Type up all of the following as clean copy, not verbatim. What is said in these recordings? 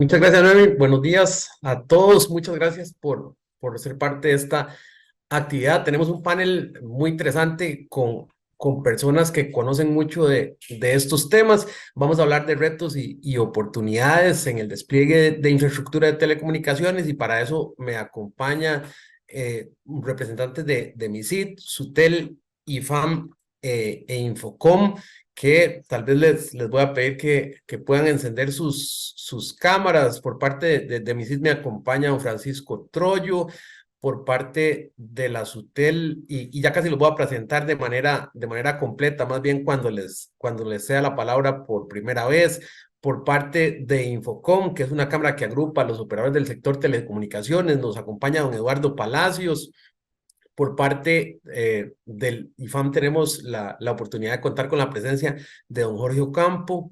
Muchas gracias, Noemi. Buenos días a todos. Muchas gracias por ser parte de esta actividad. Tenemos un panel muy interesante con personas que conocen mucho de estos temas. Vamos a hablar de retos y oportunidades en el despliegue de infraestructura de telecomunicaciones y para eso me acompaña representantes de MISID, SUTEL, IFAM e Infocom, que tal vez les voy a pedir que puedan encender sus cámaras. Por parte de MISID me acompaña don Francisco Troyo, por parte de la SUTEL, y ya casi los voy a presentar de manera completa, más bien cuando les sea la palabra por primera vez. Por parte de Infocom, que es una cámara que agrupa a los operadores del sector telecomunicaciones, nos acompaña don Eduardo Palacios. Por parte del IFAM tenemos la oportunidad de contar con la presencia de don Jorge Ocampo,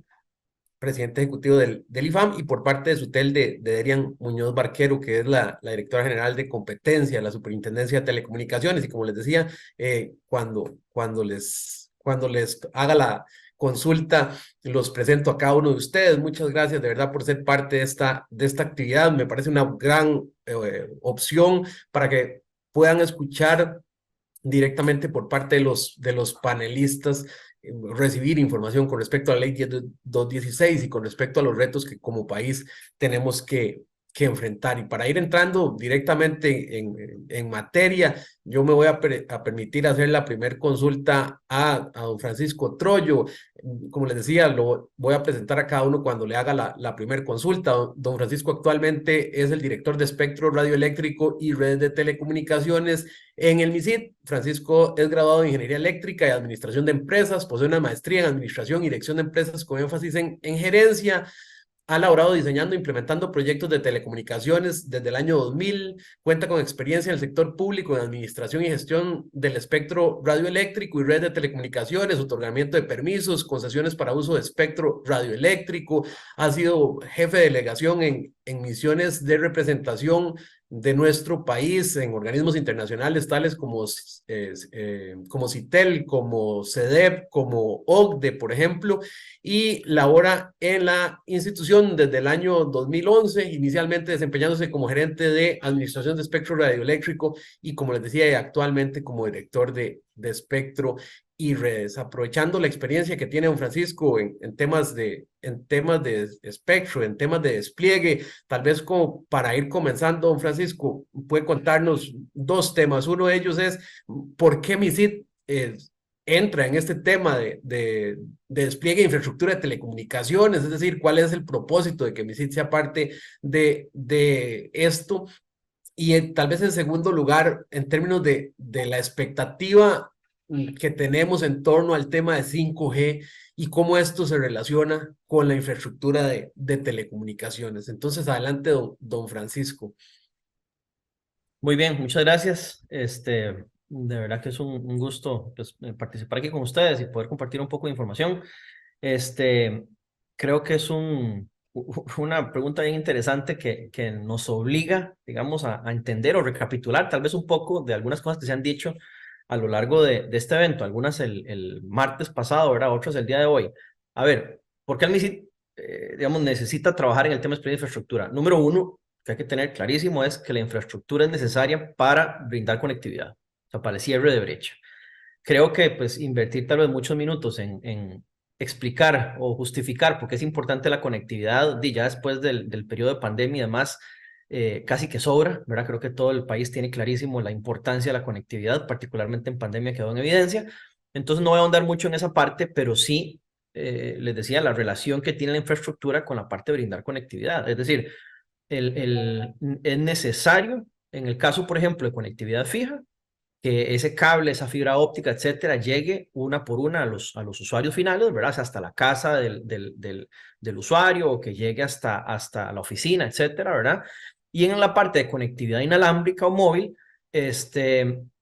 presidente ejecutivo del IFAM, y por parte de SUTEL de Derian Muñoz Barquero, que es la directora general de competencia de la Superintendencia de Telecomunicaciones. Y como les decía, cuando les haga la consulta, los presento a cada uno de ustedes. Muchas gracias de verdad por ser parte de esta actividad. Me parece una gran opción para que puedan escuchar directamente por parte de los panelistas, recibir información con respecto a la ley 216 y con respecto a los retos que como país tenemos que enfrentar. Y para ir entrando directamente en materia, yo me voy a permitir hacer la primer consulta a don Francisco Troyo. Como les decía, lo voy a presentar a cada uno cuando le haga la primer consulta. Don Francisco actualmente es el director de espectro radioeléctrico y redes de telecomunicaciones en el MISID. Francisco es graduado en Ingeniería Eléctrica y Administración de Empresas, posee una maestría en Administración y Dirección de Empresas con énfasis en gerencia. Ha laborado diseñando e implementando proyectos de telecomunicaciones desde el año 2000, cuenta con experiencia en el sector público en administración y gestión del espectro radioeléctrico y red de telecomunicaciones, otorgamiento de permisos, concesiones para uso de espectro radioeléctrico, ha sido jefe de delegación en misiones de representación de nuestro país en organismos internacionales tales como CITEL, como CEDEP, como OCDE, por ejemplo, y labora en la institución desde el año 2011, inicialmente desempeñándose como gerente de administración de espectro radioeléctrico y, como les decía, actualmente como director de espectro y redes. Aprovechando la experiencia que tiene don Francisco en temas de espectro, en temas de despliegue, tal vez como para ir comenzando, don Francisco, puede contarnos dos temas. Uno de ellos es por qué MISID entra en este tema de despliegue de infraestructura de telecomunicaciones, es decir, cuál es el propósito de que MISID sea parte de esto. Y tal vez en segundo lugar, en términos de la expectativa que tenemos en torno al tema de 5G y cómo esto se relaciona con la infraestructura de telecomunicaciones. Entonces, adelante, don Francisco. Muy bien, muchas gracias. De verdad que es un gusto pues, participar aquí con ustedes y poder compartir un poco de información. Este, Creo que es una pregunta bien interesante que nos obliga, digamos, a entender o recapitular tal vez un poco de algunas cosas que se han dicho a lo largo de este evento. Algunas el martes pasado, ¿verdad? Otras el día de hoy. A ver, ¿por qué el MISID, digamos, necesita trabajar en el tema de infraestructura? Número uno, que hay que tener clarísimo es que la infraestructura es necesaria para brindar conectividad, o sea, para el cierre de brecha. Creo que pues invertir tal vez muchos minutos en explicar o justificar por qué es importante la conectividad, ya después del periodo de pandemia y demás, casi que sobra, ¿verdad? Creo que todo el país tiene clarísimo la importancia de la conectividad, particularmente en pandemia quedó en evidencia. Entonces no voy a ahondar mucho en esa parte, pero sí les decía la relación que tiene la infraestructura con la parte de brindar conectividad. Es decir, es necesario, en el caso, por ejemplo, de conectividad fija, que ese cable, esa fibra óptica, etcétera, llegue una por una a los usuarios finales, ¿verdad? O sea, hasta la casa del usuario o que llegue hasta la oficina, etcétera, ¿verdad? Y en la parte de conectividad inalámbrica o móvil,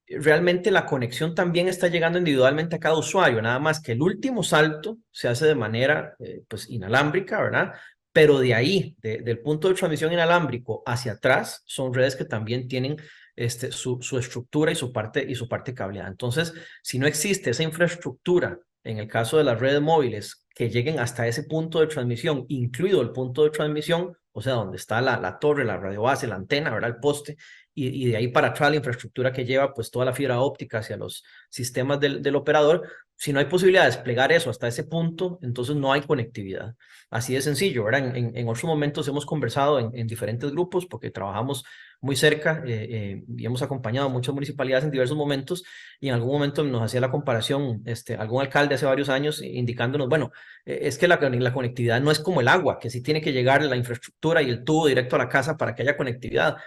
realmente la conexión también está llegando individualmente a cada usuario, nada más que el último salto se hace de manera, pues, inalámbrica, ¿verdad? Pero de ahí, del punto de transmisión inalámbrico hacia atrás, son redes que también tienen su estructura y su parte cableada. Entonces, si no existe esa infraestructura, en el caso de las redes móviles, que lleguen hasta ese punto de transmisión, incluido el punto de transmisión, o sea, donde está la torre, la radiobase, la antena, ¿verdad? El poste, y de ahí para atrás la infraestructura que lleva pues toda la fibra óptica hacia los sistemas del operador. Si no hay posibilidad de desplegar eso hasta ese punto, entonces no hay conectividad. Así de sencillo, ¿verdad? En otros momentos hemos conversado en diferentes grupos porque trabajamos muy cerca y hemos acompañado a muchas municipalidades en diversos momentos, y en algún momento nos hacía la comparación algún alcalde hace varios años indicándonos, bueno, es que la conectividad no es como el agua, que sí tiene que llegar la infraestructura y el tubo directo a la casa para que haya conectividad.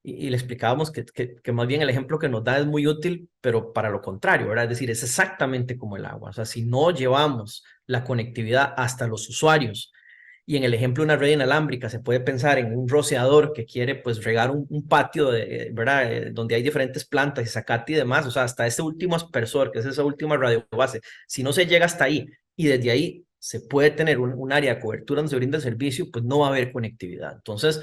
Y le explicábamos que más bien el ejemplo que nos da es muy útil, pero para lo contrario, ¿verdad? Es decir, es exactamente como el agua. O sea, si no llevamos la conectividad hasta los usuarios, y en el ejemplo de una red inalámbrica se puede pensar en un rociador que quiere pues regar un patio, ¿verdad? Donde hay diferentes plantas y zacate y demás, o sea, hasta ese último aspersor, que es esa última radiobase, si no se llega hasta ahí y desde ahí se puede tener un área de cobertura donde se brinda el servicio, pues no va a haber conectividad. Entonces,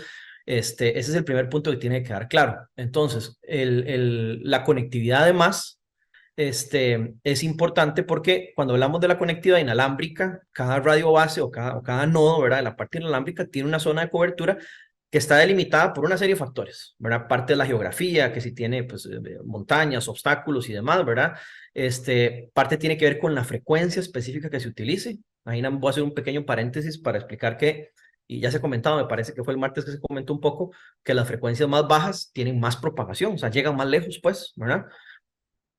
ese es el primer punto que tiene que quedar claro. Entonces, la conectividad además es importante porque cuando hablamos de la conectividad inalámbrica, cada radio base o cada nodo, ¿verdad? De la parte inalámbrica tiene una zona de cobertura que está delimitada por una serie de factores, ¿verdad? Parte de la geografía, que si tiene pues, montañas, obstáculos y demás, ¿verdad? Parte tiene que ver con la frecuencia específica que se utilice. Ahí voy a hacer un pequeño paréntesis para explicar que, y ya se ha comentado, me parece que fue el martes que se comentó un poco, que las frecuencias más bajas tienen más propagación, o sea, llegan más lejos, pues, ¿verdad?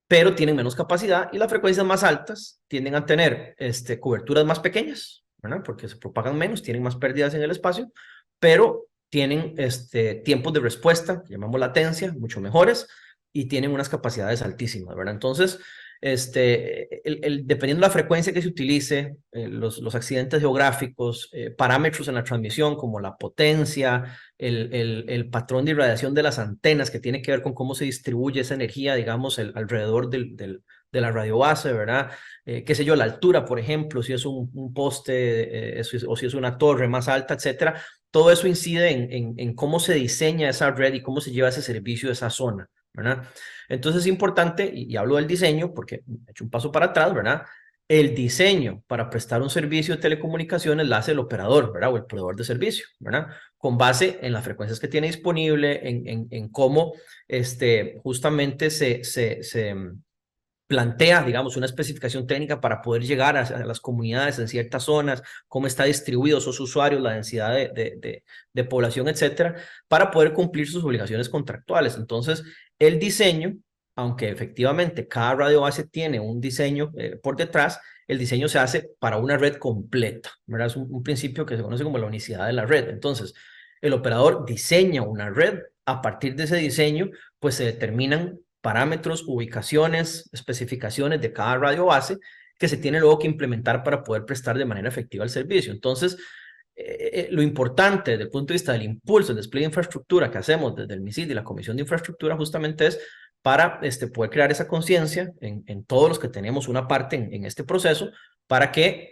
Pero tienen menos capacidad, y las frecuencias más altas tienden a tener coberturas más pequeñas, ¿verdad? Porque se propagan menos, tienen más pérdidas en el espacio, pero tienen tiempos de respuesta, que llamamos latencia, mucho mejores, y tienen unas capacidades altísimas, ¿verdad? Entonces, dependiendo de la frecuencia que se utilice, los accidentes geográficos, parámetros en la transmisión como la potencia, el patrón de irradiación de las antenas, que tiene que ver con cómo se distribuye esa energía, digamos, alrededor de la radiobase, ¿verdad? Qué sé yo, la altura, por ejemplo, si es un poste o si es una torre más alta, etcétera. Todo eso incide en cómo se diseña esa red y cómo se lleva ese servicio de esa zona, ¿verdad? Entonces es importante, y hablo del diseño porque he hecho un paso para atrás, ¿verdad? El diseño para prestar un servicio de telecomunicaciones la hace el operador, ¿verdad? O el proveedor de servicio, ¿verdad? Con base en las frecuencias que tiene disponible, en cómo justamente se plantea, digamos, una especificación técnica para poder llegar a las comunidades en ciertas zonas, cómo está distribuido esos usuarios, la densidad de población, etcétera, para poder cumplir sus obligaciones contractuales. Entonces, el diseño, aunque efectivamente cada radio base tiene un diseño por detrás, el diseño se hace para una red completa, ¿verdad? Es un principio que se conoce como la unicidad de la red. Entonces, el operador diseña una red, a partir de ese diseño, pues se determinan parámetros, ubicaciones, especificaciones de cada radio base que se tiene luego que implementar para poder prestar de manera efectiva el servicio. Entonces, lo importante desde el punto de vista del impulso, el despliegue de infraestructura que hacemos desde el MISID y la Comisión de Infraestructura justamente es para poder crear esa conciencia en todos los que tenemos una parte en este proceso, para que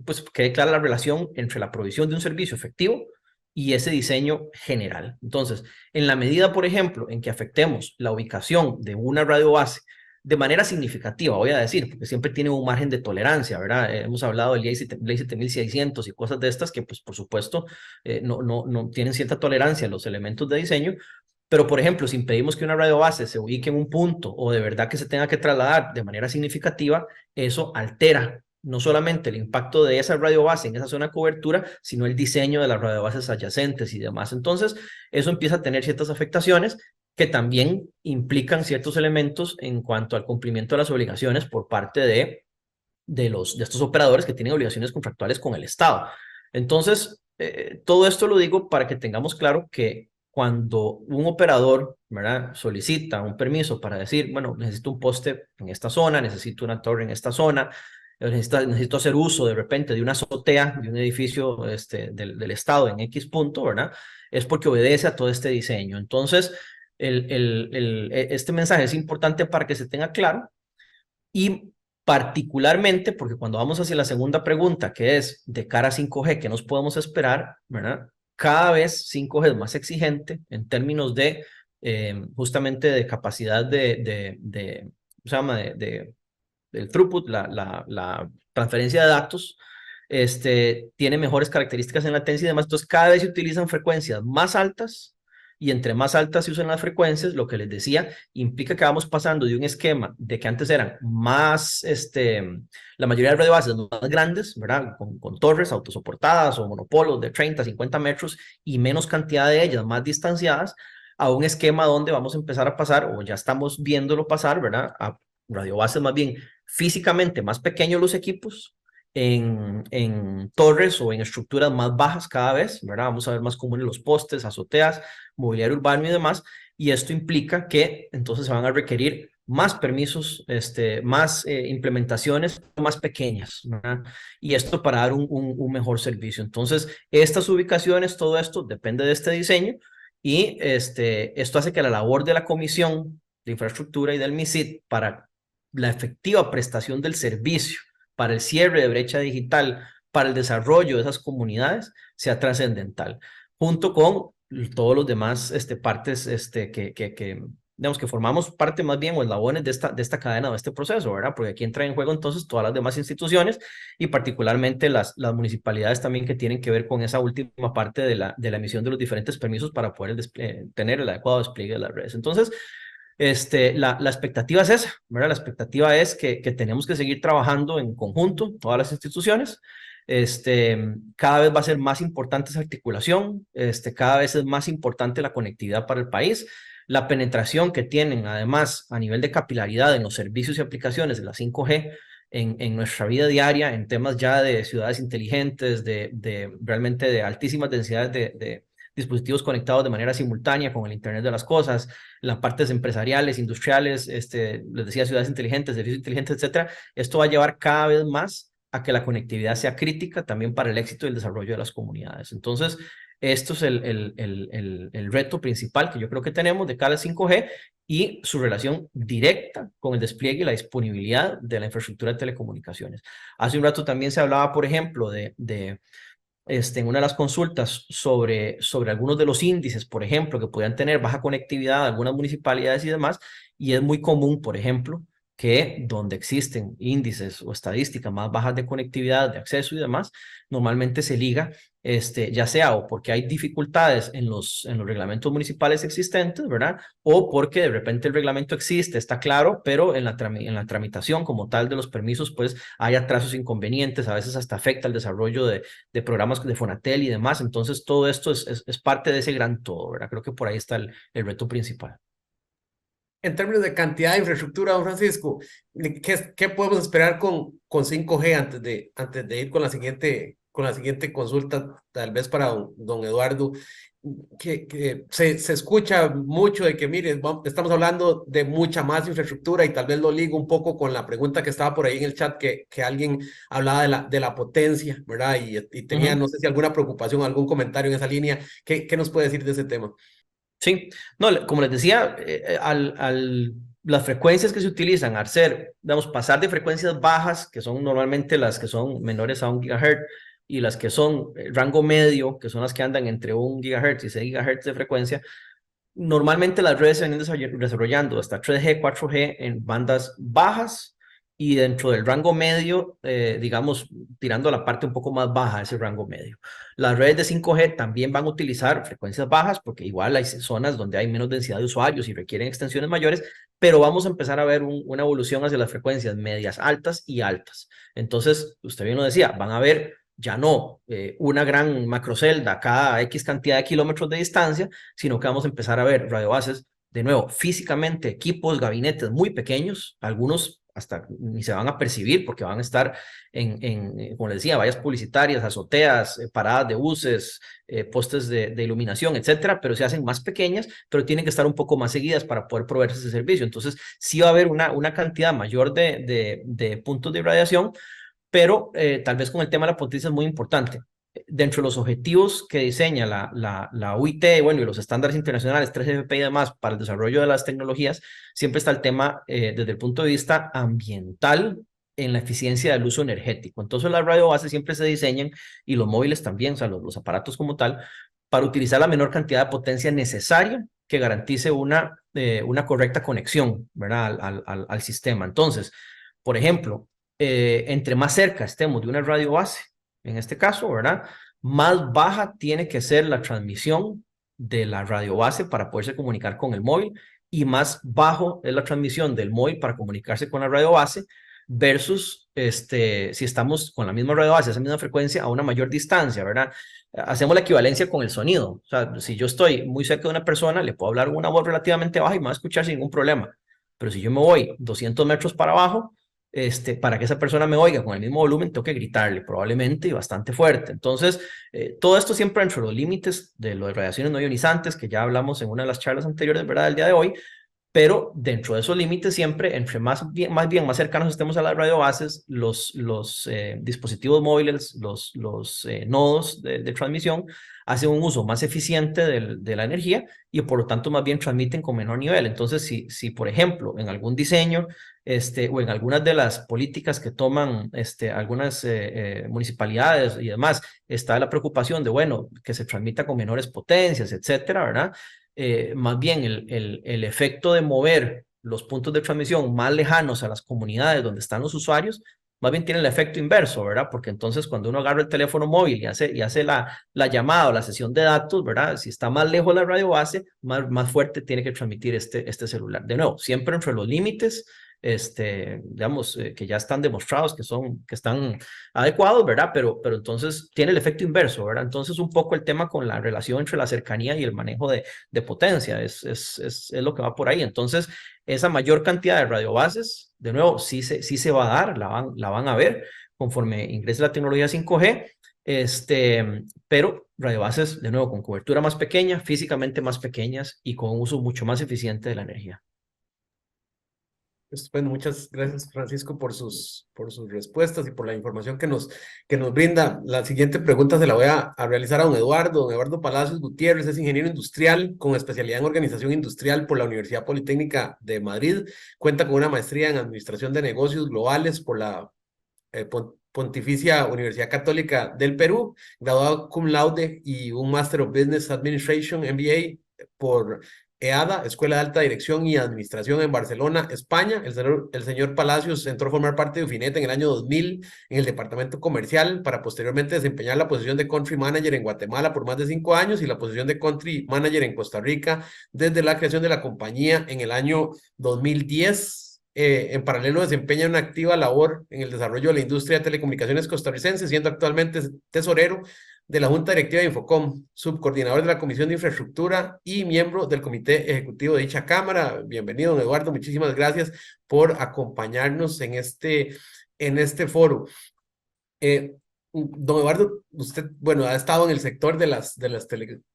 pues quede clara la relación entre la provisión de un servicio efectivo y ese diseño general. Entonces, en la medida, por ejemplo, en que afectemos la ubicación de una radio base de manera significativa, voy a decir, porque siempre tiene un margen de tolerancia, ¿verdad? Hemos hablado del ley 7600 y cosas de estas que, pues, por supuesto, no tienen cierta tolerancia a los elementos de diseño, pero, por ejemplo, si impedimos que una radio base se ubique en un punto o de verdad que se tenga que trasladar de manera significativa, eso altera no solamente el impacto de esa radio base en esa zona de cobertura, sino el diseño de las radiobases adyacentes y demás. Entonces, eso empieza a tener ciertas afectaciones que también implican ciertos elementos en cuanto al cumplimiento de las obligaciones por parte de estos operadores que tienen obligaciones contractuales con el Estado. Entonces, todo esto lo digo para que tengamos claro que cuando un operador, ¿verdad?, solicita un permiso para decir, bueno, necesito un poste en esta zona, necesito una torre en esta zona, necesito hacer uso de repente de una azotea de un edificio del Estado en X punto, ¿verdad? Es porque obedece a todo este diseño. Entonces, este mensaje es importante para que se tenga claro, y particularmente porque cuando vamos hacia la segunda pregunta, que es de cara a 5G, ¿qué nos podemos esperar? ¿Verdad? Cada vez 5G es más exigente en términos de justamente de capacidad ¿cómo se llama? Del throughput, la transferencia de datos. tiene mejores características en latencia y demás. Entonces, cada vez se utilizan frecuencias más altas y entre más altas se usan las frecuencias, lo que les decía, implica que vamos pasando de un esquema de que antes eran más, la mayoría de radiobases más grandes, ¿verdad? Con torres autosoportadas o monopolos de 30, 50 metros y menos cantidad de ellas más distanciadas, a un esquema donde vamos a empezar a pasar, o ya estamos viéndolo pasar, ¿verdad? A radiobases más bien físicamente más pequeños los equipos, en torres o en estructuras más bajas cada vez, ¿verdad? Vamos a ver más comunes los postes, azoteas, mobiliario urbano y demás, y esto implica que entonces se van a requerir más permisos, más implementaciones más pequeñas, ¿verdad? Y esto para dar un mejor servicio. Entonces, estas ubicaciones, todo esto depende de este diseño y esto hace que la labor de la Comisión de Infraestructura y del MISID para la efectiva prestación del servicio, para el cierre de brecha digital, para el desarrollo de esas comunidades, sea trascendental, junto con todos los demás partes digamos que formamos parte más bien o eslabones de esta cadena o de este proceso, ¿verdad? Porque aquí entra en juego entonces todas las demás instituciones y particularmente las municipalidades también que tienen que ver con esa última parte de la emisión de los diferentes permisos para poder tener el adecuado despliegue de las redes. Entonces, la expectativa es esa, ¿verdad? La expectativa es que tenemos que seguir trabajando en conjunto, todas las instituciones. Cada vez va a ser más importante esa articulación, cada vez es más importante la conectividad para el país, la penetración que tienen además a nivel de capilaridad en los servicios y aplicaciones de la 5G en nuestra vida diaria, en temas ya de ciudades inteligentes, realmente de altísimas densidades de dispositivos conectados de manera simultánea con el Internet de las cosas, las partes empresariales, industriales, les decía ciudades inteligentes, servicios inteligentes, etcétera. Esto va a llevar cada vez más a que la conectividad sea crítica también para el éxito y el desarrollo de las comunidades. Entonces, esto es el reto principal que yo creo que tenemos de cara al 5G y su relación directa con el despliegue y la disponibilidad de la infraestructura de telecomunicaciones. Hace un rato también se hablaba, por ejemplo, en una de las consultas sobre algunos de los índices, por ejemplo, que podían tener baja conectividad algunas municipalidades y demás, y es muy común, por ejemplo, que donde existen índices o estadísticas más bajas de conectividad, de acceso y demás, normalmente se liga, ya sea o porque hay dificultades en los reglamentos municipales existentes, ¿verdad? O porque de repente el reglamento existe, está claro, pero en la tramitación como tal de los permisos, pues hay atrasos inconvenientes, a veces hasta afecta el desarrollo de programas de Fonatel y demás. Entonces, todo esto es parte de ese gran todo, ¿verdad? Creo que por ahí está el reto principal. En términos de cantidad de infraestructura, don Francisco, ¿qué podemos esperar con 5G antes de ir con la siguiente consulta, tal vez para don Eduardo? Que se escucha mucho de que, mire, estamos hablando de mucha más infraestructura y tal vez lo ligo un poco con la pregunta que estaba por ahí en el chat, que alguien hablaba de la potencia, ¿verdad? Y tenía, no sé si alguna preocupación, algún comentario en esa línea. ¿Qué nos puede decir de ese tema? Sí, no, como les decía, las frecuencias que se utilizan al ser, digamos, pasar de frecuencias bajas, que son normalmente las que son menores a 1 GHz, y las que son rango medio, que son las que andan entre 1 GHz y 6 GHz de frecuencia, normalmente las redes se vienen desarrollando hasta 3G, 4G en bandas bajas y dentro del rango medio, digamos, tirando a la parte un poco más baja de ese rango medio. Las redes de 5G también van a utilizar frecuencias bajas porque igual hay zonas donde hay menos densidad de usuarios y requieren extensiones mayores, pero vamos a empezar a ver una evolución hacia las frecuencias medias altas y altas. Entonces, usted bien lo decía, van a ver ya no una gran macrocelda cada X cantidad de kilómetros de distancia, sino que vamos a empezar a ver radiobases, de nuevo, físicamente, equipos, gabinetes muy pequeños, algunos hasta ni se van a percibir porque van a estar como les decía, vallas publicitarias, azoteas, paradas de buses, postes de iluminación, etcétera, pero se hacen más pequeñas, pero tienen que estar un poco más seguidas para poder proveerse ese servicio. Entonces, sí va a haber una cantidad mayor de puntos de irradiación, pero tal vez con el tema de la potencia es muy importante. Dentro de los objetivos que diseña la UIT, bueno, y los estándares internacionales 3GPP y demás para el desarrollo de las tecnologías, siempre está el tema desde el punto de vista ambiental en la eficiencia del uso energético. Entonces las radiobases siempre se diseñan, y los móviles también, o sea, los aparatos como tal, para utilizar la menor cantidad de potencia necesaria que garantice una correcta conexión, ¿verdad? Al sistema. Entonces, por ejemplo, entre más cerca estemos de una radio base, en este caso, ¿verdad? Más baja tiene que ser la transmisión de la radiobase para poderse comunicar con el móvil y más bajo es la transmisión del móvil para comunicarse con la radiobase versus si estamos con la misma radiobase, esa misma frecuencia a una mayor distancia, ¿verdad? Hacemos la equivalencia con el sonido. O sea, si yo estoy muy cerca de una persona, le puedo hablar con una voz relativamente baja y me va a escuchar sin ningún problema. Pero si yo me voy 200 metros para abajo, para que esa persona me oiga con el mismo volumen, tengo que gritarle probablemente y bastante fuerte. Entonces, todo esto siempre dentro de los límites de las radiaciones no ionizantes, que ya hablamos en una de las charlas anteriores, ¿verdad? Del día de hoy, pero dentro de esos límites siempre, entre más cercanos estemos a las radiobases, los dispositivos móviles, los nodos de transmisión, hacen un uso más eficiente de la energía y por lo tanto más bien transmiten con menor nivel. Entonces, si por ejemplo, en algún diseño o en algunas de las políticas que toman algunas municipalidades y demás, está la preocupación de, bueno, que se transmita con menores potencias, etcétera, ¿verdad? Más bien el efecto de mover los puntos de transmisión más lejanos a las comunidades donde están los usuarios, más bien tiene el efecto inverso, ¿verdad? Porque entonces cuando uno agarra el teléfono móvil y hace la llamada o la sesión de datos, ¿verdad? Si está más lejos la radio base, más fuerte tiene que transmitir este celular. De nuevo, siempre entre los límites, digamos, que ya están demostrados que están adecuados, ¿verdad? Pero entonces tiene el efecto inverso, ¿verdad? Entonces un poco el tema con la relación entre la cercanía y el manejo de potencia es lo que va por ahí. Entonces, esa mayor cantidad de radiobases, de nuevo, sí se va a dar, la van a ver conforme ingrese la tecnología 5G, pero radiobases, de nuevo, con cobertura más pequeña, físicamente más pequeñas y con un uso mucho más eficiente de la energía. Estupendo, muchas gracias Francisco por sus respuestas y por la información que nos brinda. La siguiente pregunta se la voy a realizar a don Eduardo. Don Eduardo Palacios Gutiérrez es ingeniero industrial con especialidad en organización industrial por la Universidad Politécnica de Madrid. Cuenta con una maestría en administración de negocios globales por la Pontificia Universidad Católica del Perú, graduado cum laude y un Master of Business Administration, MBA, por EADA, Escuela de Alta Dirección y Administración en Barcelona, España. El señor Palacios entró a formar parte de Ufinet en el año 2000 en el departamento comercial para posteriormente desempeñar la posición de Country Manager en Guatemala por más de 5 años y la posición de Country Manager en Costa Rica desde la creación de la compañía en el año 2010. En paralelo desempeña una activa labor en el desarrollo de la industria de telecomunicaciones costarricense, siendo actualmente tesorero de la Junta Directiva de Infocom, subcoordinador de la Comisión de Infraestructura y miembro del Comité Ejecutivo de dicha Cámara. Bienvenido, don Eduardo. Muchísimas gracias por acompañarnos en este foro. Eh, Don Eduardo, usted, bueno, ha estado en el sector de las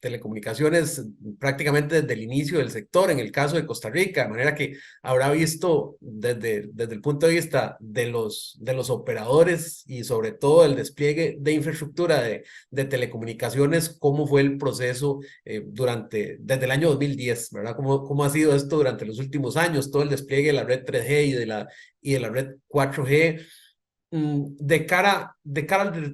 telecomunicaciones prácticamente desde el inicio del sector, en el caso de Costa Rica, de manera que habrá visto desde el punto de vista de los operadores y sobre todo el despliegue de infraestructura de telecomunicaciones, cómo fue el proceso desde el año 2010, ¿verdad? ¿Cómo ha sido esto durante los últimos años? Todo el despliegue de la red 3G y de la red 4G de cara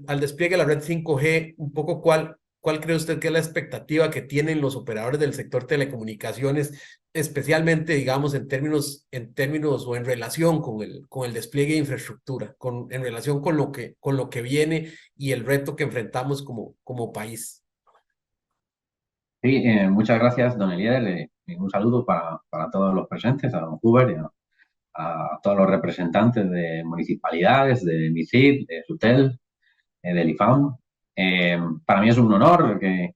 al despliegue de la red 5G, un poco cuál cree usted que es la expectativa que tienen los operadores del sector telecomunicaciones, especialmente, digamos, en términos o en relación con el despliegue de infraestructura, en relación con lo que viene y el reto que enfrentamos como país? Sí, muchas gracias, don Eliel. Un saludo para todos los presentes, a don Huber y a todos los representantes de municipalidades, de MICID, de SUTEL, del IFAM. Para mí es un honor que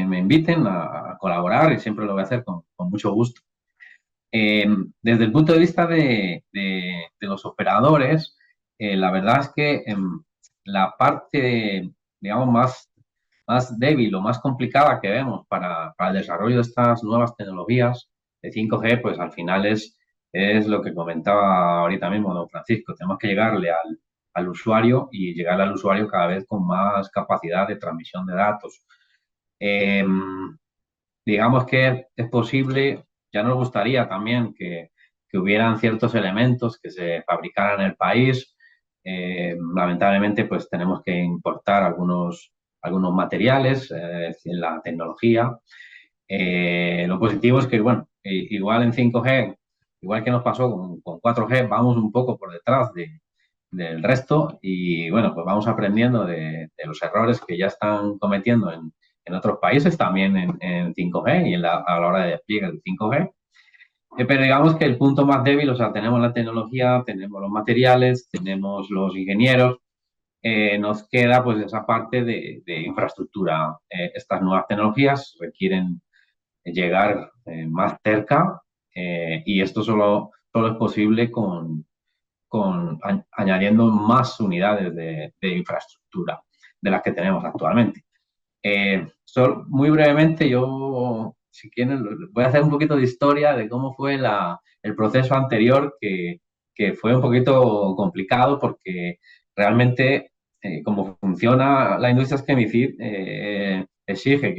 me inviten a colaborar y siempre lo voy a hacer con mucho gusto. Desde el punto de vista de los operadores, la verdad es que la parte, digamos, más débil o más complicada que vemos para el desarrollo de estas nuevas tecnologías de 5G, pues al final es lo que comentaba ahorita mismo don Francisco. Tenemos que llegarle al usuario y llegar al usuario cada vez con más capacidad de transmisión de datos. Eh, digamos que es posible, ya nos gustaría también que hubieran ciertos elementos que se fabricaran en el país. Lamentablemente, pues tenemos que importar algunos materiales en la tecnología. Lo positivo es que, bueno, igual en 5G, igual que nos pasó con 4G, vamos un poco por detrás del resto y bueno, pues vamos aprendiendo de los errores que ya están cometiendo en otros países, también en 5G y a la hora de despliegue del 5G. Pero digamos que el punto más débil, o sea, tenemos la tecnología, tenemos los materiales, tenemos los ingenieros, nos queda pues esa parte de infraestructura. Estas nuevas tecnologías requieren llegar más cerca y esto solo es posible añadiendo más unidades de infraestructura de las que tenemos actualmente. Muy brevemente, yo, si quieren, voy a hacer un poquito de historia de cómo fue el proceso anterior, que fue un poquito complicado porque realmente, como funciona la industria Chemicid, exige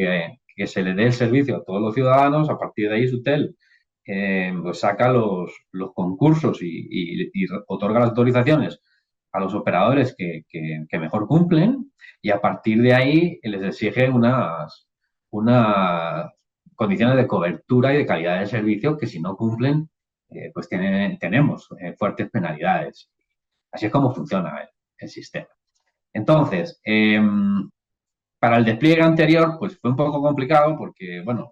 que se le dé el servicio a todos los ciudadanos. A partir de ahí, Sutel pues saca los concursos y otorga las autorizaciones a los operadores que mejor cumplen y a partir de ahí les exige unas condiciones de cobertura y de calidad de servicio que si no cumplen, pues tenemos fuertes penalidades. Así es como funciona el sistema. Entonces, para el despliegue anterior, pues fue un poco complicado porque, bueno,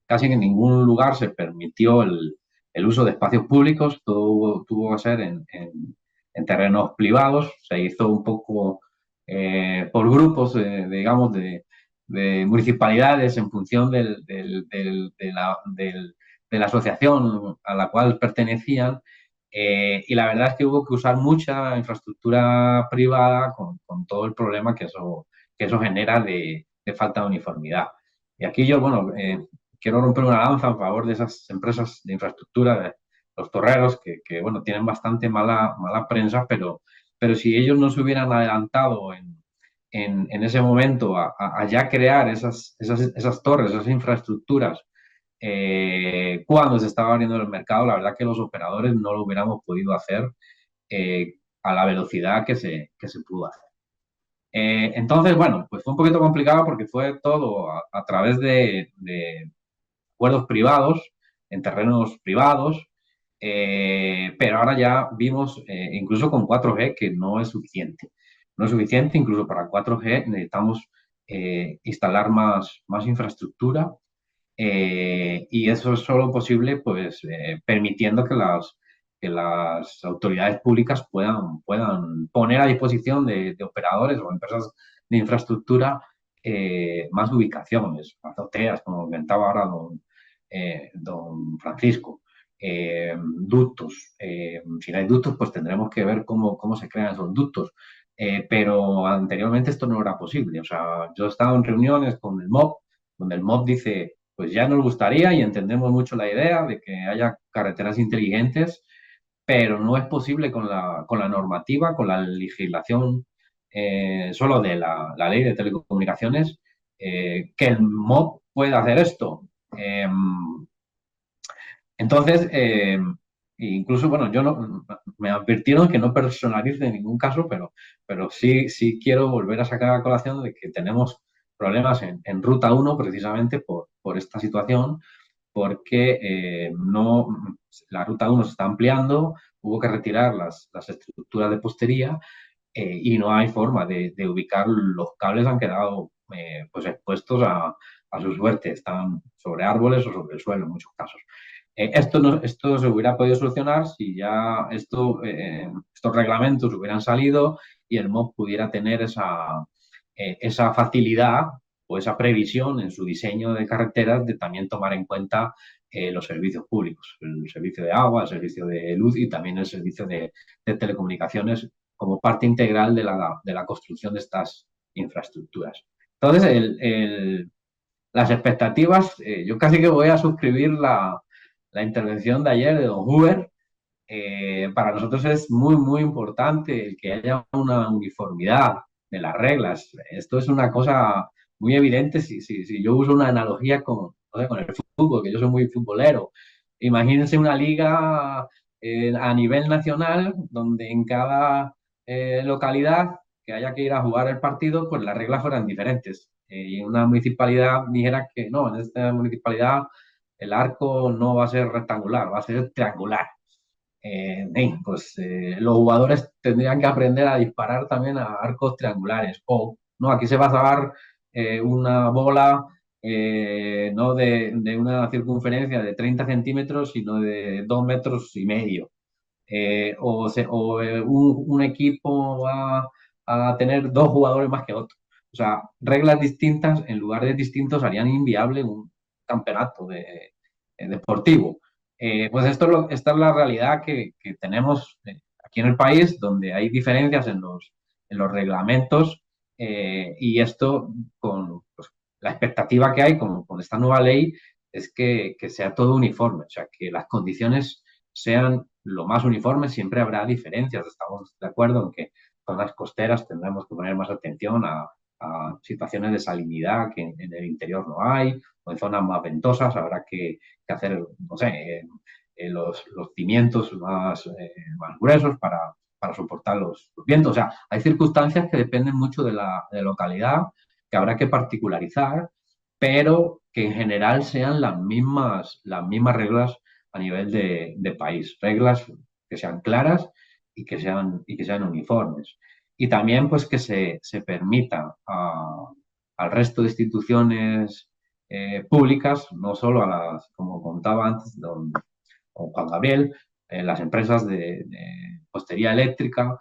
casi en ningún lugar se permitió el uso de espacios públicos, todo tuvo que ser en terrenos privados, se hizo un poco por grupos, digamos, de municipalidades en función de la asociación a la cual pertenecían. Y la verdad es que hubo que usar mucha infraestructura privada con todo el problema que eso genera de falta de uniformidad. Y aquí yo, bueno, quiero romper una lanza en favor de esas empresas de infraestructura, de los torreros, bueno, tienen bastante mala prensa, pero si ellos no se hubieran adelantado en ese momento a ya crear esas torres, esas infraestructuras, cuando se estaba abriendo el mercado, la verdad que los operadores no lo hubiéramos podido hacer a la velocidad que se pudo hacer. Entonces, bueno, pues fue un poquito complicado porque fue todo a través de acuerdos privados, en terrenos privados, pero ahora ya vimos, incluso con 4G, que no es suficiente. No es suficiente, incluso para 4G necesitamos instalar más infraestructura y eso es solo posible pues permitiendo que las autoridades públicas puedan poner a disposición de operadores o empresas de infraestructura más ubicaciones, azoteas, como comentaba ahora don Francisco, ductos. Si no hay ductos, pues tendremos que ver cómo se crean esos ductos. Pero anteriormente esto no era posible. O sea, yo he estado en reuniones con el MOB, donde el MOB dice, pues ya nos gustaría y entendemos mucho la idea de que haya carreteras inteligentes, pero no es posible con la normativa, con la legislación solo de la ley de telecomunicaciones, que el MOB pueda hacer esto. Entonces, incluso, bueno, yo no, me advirtieron que no personalice en ningún caso, pero sí quiero volver a sacar a colación de que tenemos problemas en Ruta 1 precisamente por esta situación, porque no, la Ruta 1 se está ampliando, hubo que retirar las estructuras de postería y no hay forma de ubicar los cables, han quedado pues expuestos a su suerte, están sobre árboles o sobre el suelo en muchos casos. Esto se hubiera podido solucionar si ya estos reglamentos hubieran salido y el MOB pudiera tener esa facilidad o esa previsión en su diseño de carreteras de también tomar en cuenta los servicios públicos, el servicio de agua, el servicio de luz y también el servicio de telecomunicaciones como parte integral de la construcción de estas infraestructuras. Entonces, las expectativas, yo casi que voy a suscribir la intervención de ayer de don Huber. Para nosotros es muy, muy importante el que haya una uniformidad de las reglas. Esto es una cosa muy evidente si yo uso una analogía no sé, con el fútbol, que yo soy muy futbolero. Imagínense una liga a nivel nacional donde en cada localidad que haya que ir a jugar el partido, pues las reglas fueran diferentes. Y una municipalidad dijera que no, en esta municipalidad el arco no va a ser rectangular, va a ser triangular. los jugadores tendrían que aprender a disparar también a arcos triangulares. O, no, aquí se va a dar una bola no de una circunferencia de 30 centímetros, sino de 2,5 metros. Un equipo va a tener dos jugadores más que otro. O sea, reglas distintas en lugares distintos harían inviable un campeonato deportivo. Pues esta es la realidad que tenemos aquí en el país, donde hay diferencias en los reglamentos y esto con pues, la expectativa que hay con esta nueva ley es que sea todo uniforme, o sea, que las condiciones sean lo más uniformes. Siempre habrá diferencias, estamos de acuerdo en que zonas costeras tendremos que poner más atención a situaciones de salinidad que en el interior no hay, o en zonas más ventosas habrá que hacer, no sé, los cimientos más gruesos para soportar los vientos. O sea, hay circunstancias que dependen mucho de la localidad, que habrá que particularizar, pero que en general sean las mismas reglas a nivel de país, reglas que sean claras y que sean uniformes. Y también pues que se permita al resto de instituciones públicas, no solo a las, como contaba antes don Juan Gabriel, las empresas de postería eléctrica,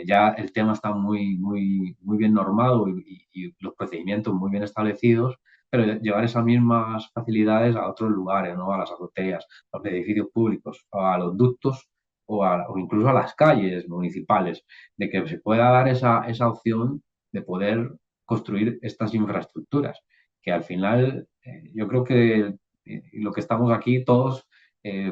ya el tema está muy, muy, muy bien normado y los procedimientos muy bien establecidos, pero llevar esas mismas facilidades a otros lugares, ¿no? A las azoteas, a los edificios públicos, a los ductos o incluso a las calles municipales, de que se pueda dar esa opción de poder construir estas infraestructuras, que al final yo creo que lo que estamos aquí todos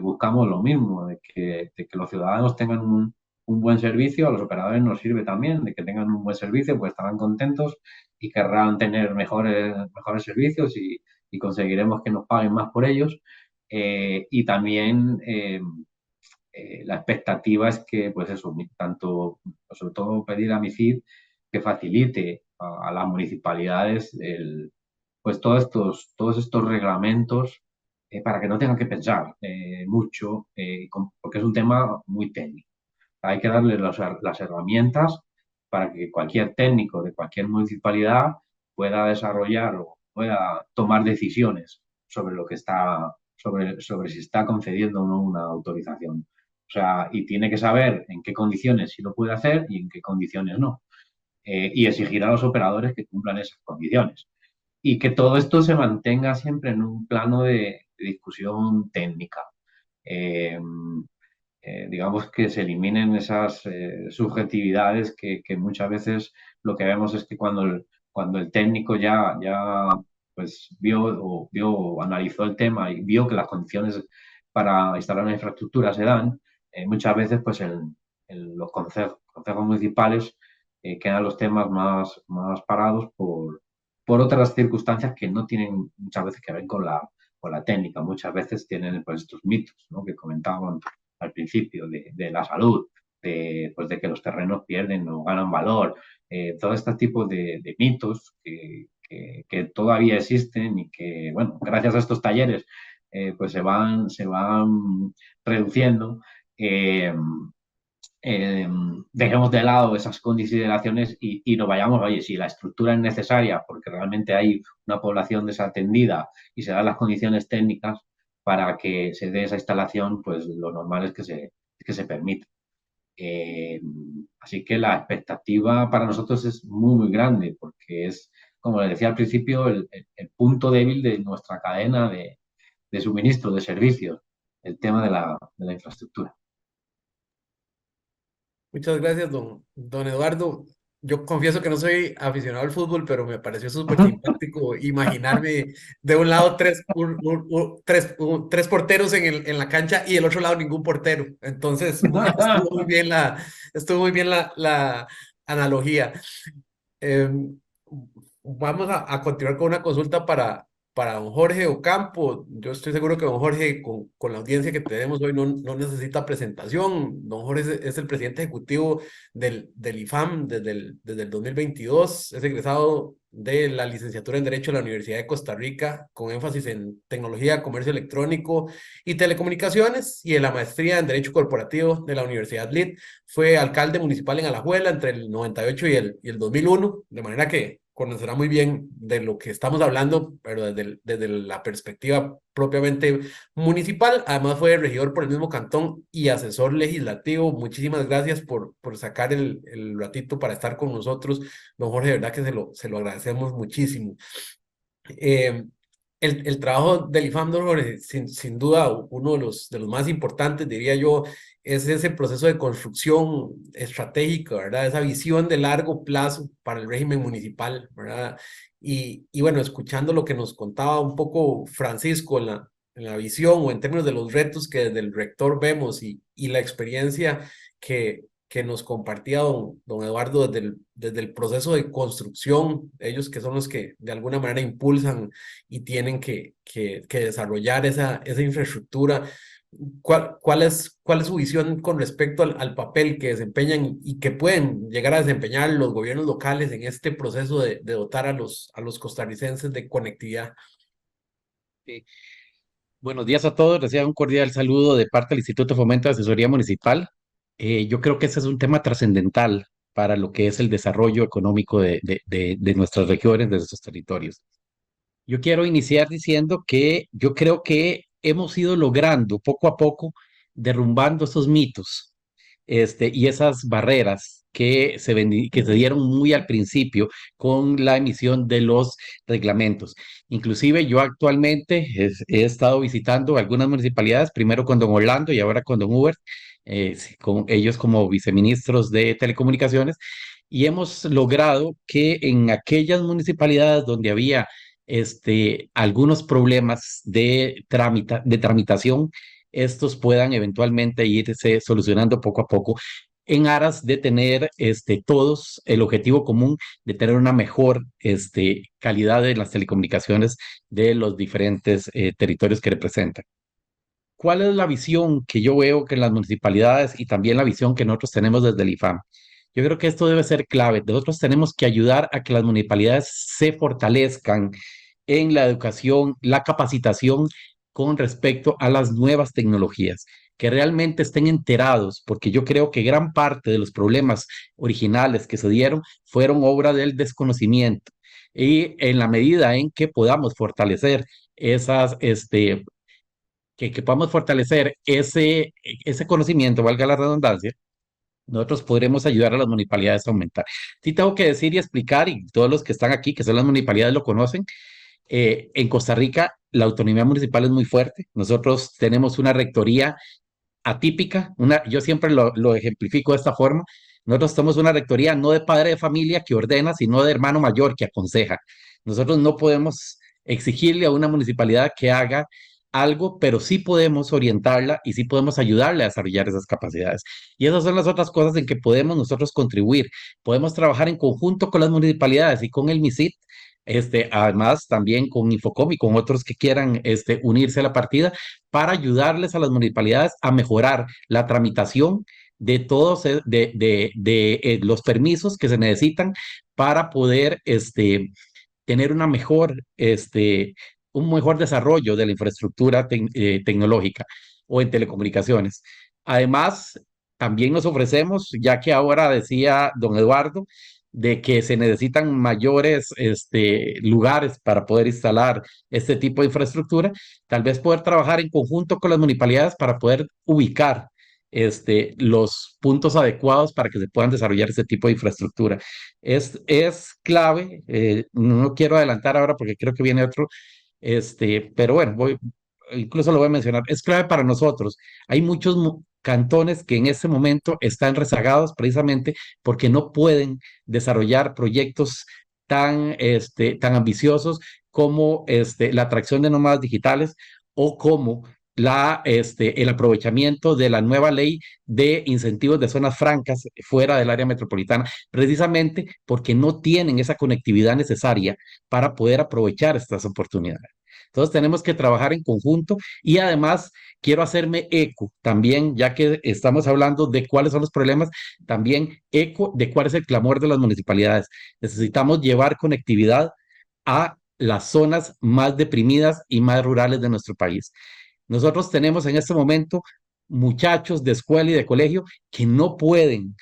buscamos lo mismo, de que los ciudadanos tengan un buen servicio. A los operadores nos sirve también de que tengan un buen servicio, pues estarán contentos y querrán tener mejores servicios y conseguiremos que nos paguen más por ellos. Y también la expectativa es que, pues eso, tanto, sobre todo pedir a MICID que facilite a las municipalidades pues todos estos reglamentos para que no tengan que pensar mucho, porque es un tema muy técnico. Hay que darle las herramientas para que cualquier técnico de cualquier municipalidad pueda desarrollar o pueda tomar decisiones sobre lo que está, sobre si está concediendo o no una autorización. O sea, y tiene que saber en qué condiciones sí lo puede hacer y en qué condiciones no. Y exigir a los operadores que cumplan esas condiciones. Y que todo esto se mantenga siempre en un plano de discusión técnica. Eh, digamos que se eliminen esas subjetividades que muchas veces lo que vemos es que cuando el técnico ya pues vio, analizó el tema y vio que las condiciones para instalar una infraestructura se dan, muchas veces pues los consejos municipales quedan los temas más parados por otras circunstancias que no tienen muchas veces que ver con la técnica. Muchas veces tienen pues estos mitos, ¿no? Que comentaban al principio de la salud, pues de que los terrenos pierden o ganan valor, todo este tipo de mitos que todavía existen y que, bueno, gracias a estos talleres, pues se van reduciendo. Eh, Dejemos de lado esas consideraciones y nos vayamos, oye, si la estructura es necesaria porque realmente hay una población desatendida y se dan las condiciones técnicas para que se dé esa instalación, pues lo normal es que se permita. Eh, Así que la expectativa para nosotros es muy, muy grande porque es, como les decía al principio, el punto débil de nuestra cadena de suministro de servicios, el tema de la infraestructura. Muchas gracias, don Eduardo. Yo confieso que no soy aficionado al fútbol, pero me pareció súper simpático imaginarme de un lado tres porteros en la cancha y del otro lado ningún portero. Entonces, estuvo muy bien la analogía. Eh, Vamos a continuar con una consulta para don Jorge Ocampo. Yo estoy seguro que don Jorge, con la audiencia que tenemos hoy, no necesita presentación. Don Jorge es el presidente ejecutivo del IFAM desde el 2022. Es egresado de la licenciatura en Derecho de la Universidad de Costa Rica, con énfasis en tecnología, comercio electrónico y telecomunicaciones, y en la maestría en Derecho Corporativo de la Universidad LID. Fue alcalde municipal en Alajuela entre el 98 y el 2001, de manera que conocerá muy bien de lo que estamos hablando, pero desde la perspectiva propiamente municipal. Además fue regidor por el mismo cantón y asesor legislativo. Muchísimas gracias por sacar el ratito para estar con nosotros, don Jorge, de verdad que se lo agradecemos muchísimo. Eh, el trabajo del IFAM, don Jorge, sin duda uno de los más importantes, diría yo, es ese proceso de construcción estratégica, ¿verdad? Esa visión de largo plazo para el régimen municipal, ¿verdad? Y bueno, escuchando lo que nos contaba un poco Francisco en la visión o en términos de los retos que desde el rector vemos y la experiencia que nos compartía don Eduardo desde el proceso de construcción, ellos que son los que de alguna manera impulsan y tienen que desarrollar esa infraestructura. ¿Cuál es su visión con respecto al papel que desempeñan y que pueden llegar a desempeñar los gobiernos locales en este proceso de dotar a los costarricenses de conectividad? Sí. Buenos días a todos. Reciban un cordial saludo de parte del Instituto de Fomento de Asesoría Municipal. Yo creo que ese es un tema trascendental para lo que es el desarrollo económico de nuestras regiones, de nuestros territorios. Yo quiero iniciar diciendo que yo creo que hemos ido logrando poco a poco derrumbando esos mitos y esas barreras que se dieron muy al principio con la emisión de los reglamentos. Inclusive yo actualmente he estado visitando algunas municipalidades, primero con don Orlando y ahora con don Hubert, con ellos como viceministros de Telecomunicaciones, y hemos logrado que en aquellas municipalidades donde había algunos problemas de tramitación, estos puedan eventualmente irse solucionando poco a poco en aras de tener todos el objetivo común de tener una mejor calidad de las telecomunicaciones de los diferentes territorios que representan. ¿Cuál es la visión que yo veo que en las municipalidades y también la visión que nosotros tenemos desde el IFAM? Yo creo que esto debe ser clave. Nosotros tenemos que ayudar a que las municipalidades se fortalezcan en la educación, la capacitación con respecto a las nuevas tecnologías, que realmente estén enterados, porque yo creo que gran parte de los problemas originales que se dieron fueron obra del desconocimiento. Y en la medida en que podamos fortalecer que podamos fortalecer ese conocimiento, valga la redundancia, nosotros podremos ayudar a las municipalidades a aumentar. Sí tengo que decir y explicar, y todos los que están aquí, que son las municipalidades, lo conocen, en Costa Rica la autonomía municipal es muy fuerte. Nosotros tenemos una rectoría atípica, yo siempre lo ejemplifico de esta forma. Nosotros somos una rectoría no de padre de familia que ordena, sino de hermano mayor que aconseja. Nosotros no podemos exigirle a una municipalidad que haga algo, pero sí podemos orientarla y sí podemos ayudarle a desarrollar esas capacidades. Y esas son las otras cosas en que podemos nosotros contribuir. Podemos trabajar en conjunto con las municipalidades y con el MISIT, además también con Infocom y con otros que quieran unirse a la partida para ayudarles a las municipalidades a mejorar la tramitación de todos los permisos que se necesitan para poder tener un mejor desarrollo de la infraestructura tecnológica o en telecomunicaciones. Además, también nos ofrecemos, ya que ahora decía don Eduardo, de que se necesitan mayores lugares para poder instalar este tipo de infraestructura, tal vez poder trabajar en conjunto con las municipalidades para poder ubicar los puntos adecuados para que se puedan desarrollar este tipo de infraestructura. Es clave, no quiero adelantar ahora porque creo que viene otro, pero bueno, incluso lo voy a mencionar, es clave para nosotros. Hay muchos cantones que en este momento están rezagados precisamente porque no pueden desarrollar proyectos tan ambiciosos como la atracción de nómadas digitales o como el aprovechamiento de la nueva ley de incentivos de zonas francas fuera del área metropolitana, precisamente porque no tienen esa conectividad necesaria para poder aprovechar estas oportunidades. Entonces tenemos que trabajar en conjunto y además quiero hacerme eco también, ya que estamos hablando de cuáles son los problemas, también eco de cuál es el clamor de las municipalidades. Necesitamos llevar conectividad a las zonas más deprimidas y más rurales de nuestro país. Nosotros tenemos en este momento muchachos de escuela y de colegio que no pueden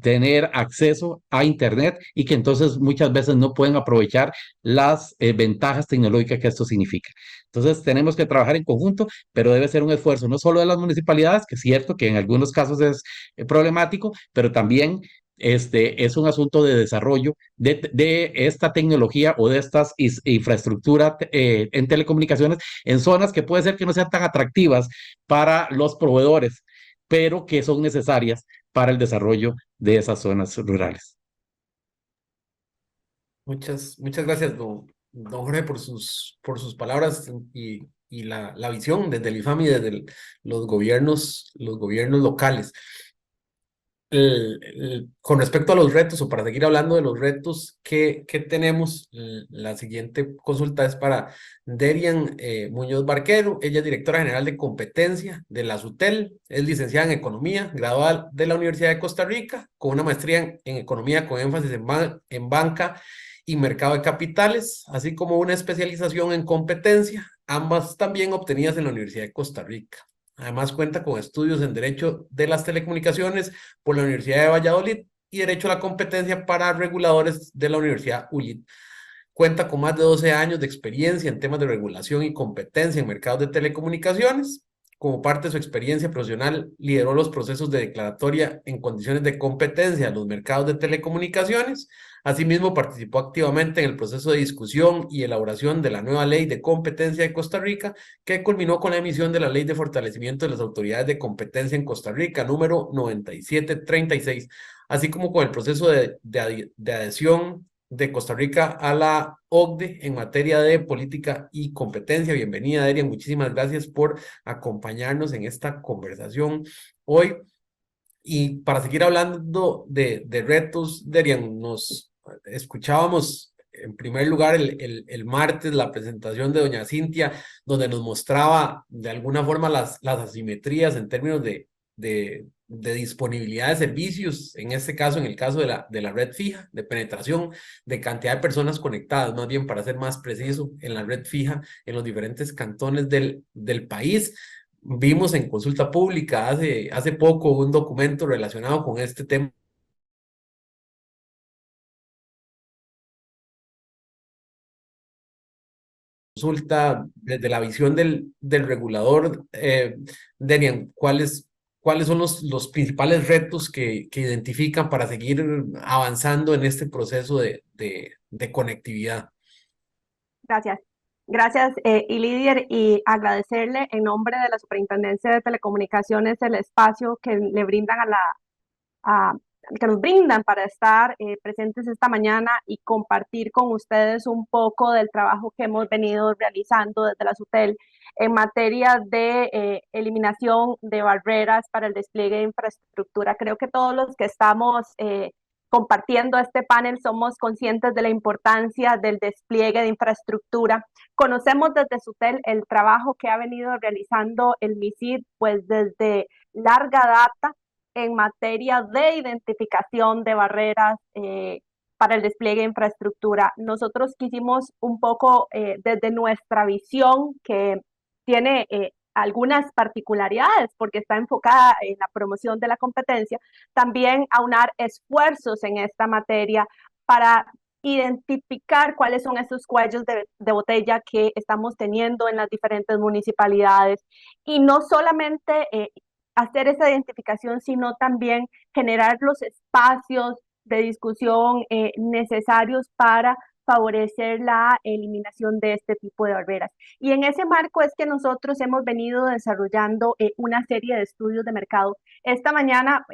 tener acceso a Internet y que entonces muchas veces no pueden aprovechar las ventajas tecnológicas que esto significa. Entonces tenemos que trabajar en conjunto, pero debe ser un esfuerzo no solo de las municipalidades, que es cierto que en algunos casos es problemático, pero también es un asunto de desarrollo de esta tecnología o de estas infraestructuras en telecomunicaciones en zonas que puede ser que no sean tan atractivas para los proveedores, pero que son necesarias para el desarrollo de esas zonas rurales. Muchas gracias, don Jorge, por sus palabras y la visión desde el IFAM y desde los gobiernos locales. Con respecto a los retos, o para seguir hablando de los retos que tenemos, la siguiente consulta es para Derian Muñoz Barquero. Ella es directora general de competencia de la SUTEL, es licenciada en Economía, graduada de la Universidad de Costa Rica, con una maestría en Economía con énfasis en banca y mercado de capitales, así como una especialización en competencia, ambas también obtenidas en la Universidad de Costa Rica. Además cuenta con estudios en Derecho de las Telecomunicaciones por la Universidad de Valladolid y Derecho a la Competencia para Reguladores de la Universidad ULIT. Cuenta con más de 12 años de experiencia en temas de regulación y competencia en mercados de telecomunicaciones. Como parte de su experiencia profesional, lideró los procesos de declaratoria en condiciones de competencia en los mercados de telecomunicaciones. Asimismo, participó activamente en el proceso de discusión y elaboración de la nueva Ley de Competencia de Costa Rica, que culminó con la emisión de la Ley de Fortalecimiento de las Autoridades de Competencia en Costa Rica, número 9736, así como con el proceso de adhesión de Costa Rica a la OCDE en materia de política y competencia. Bienvenida, Derian. Muchísimas gracias por acompañarnos en esta conversación hoy. Y para seguir hablando de retos, Derian, nos escuchábamos en primer lugar el martes la presentación de doña Cintia, donde nos mostraba de alguna forma las asimetrías en términos de disponibilidad de servicios, en este caso, en el caso de la red fija, de penetración, de cantidad de personas conectadas, más bien para ser más preciso, en la red fija, en los diferentes cantones del país. Vimos en consulta pública hace poco un documento relacionado con este tema. Consulta desde la visión del regulador, Derian, ¿cuáles son los principales retos que identifican para seguir avanzando en este proceso de conectividad? Gracias. Gracias, Lidier, y agradecerle en nombre de la Superintendencia de Telecomunicaciones el espacio que le brindan a- que nos brindan para estar presentes esta mañana y compartir con ustedes un poco del trabajo que hemos venido realizando desde la SUTEL en materia de eliminación de barreras para el despliegue de infraestructura. Creo que todos los que estamos compartiendo este panel somos conscientes de la importancia del despliegue de infraestructura. Conocemos desde SUTEL el trabajo que ha venido realizando el MISID, pues desde larga data en materia de identificación de barreras para el despliegue de infraestructura. Nosotros quisimos un poco desde nuestra visión, que tiene algunas particularidades porque está enfocada en la promoción de la competencia, también aunar esfuerzos en esta materia para identificar cuáles son esos cuellos de botella que estamos teniendo en las diferentes municipalidades y no solamente hacer esa identificación, sino también generar los espacios de discusión necesarios para favorecer la eliminación de este tipo de barreras. Y en ese marco es que nosotros hemos venido desarrollando una serie de estudios de mercado. Esta mañana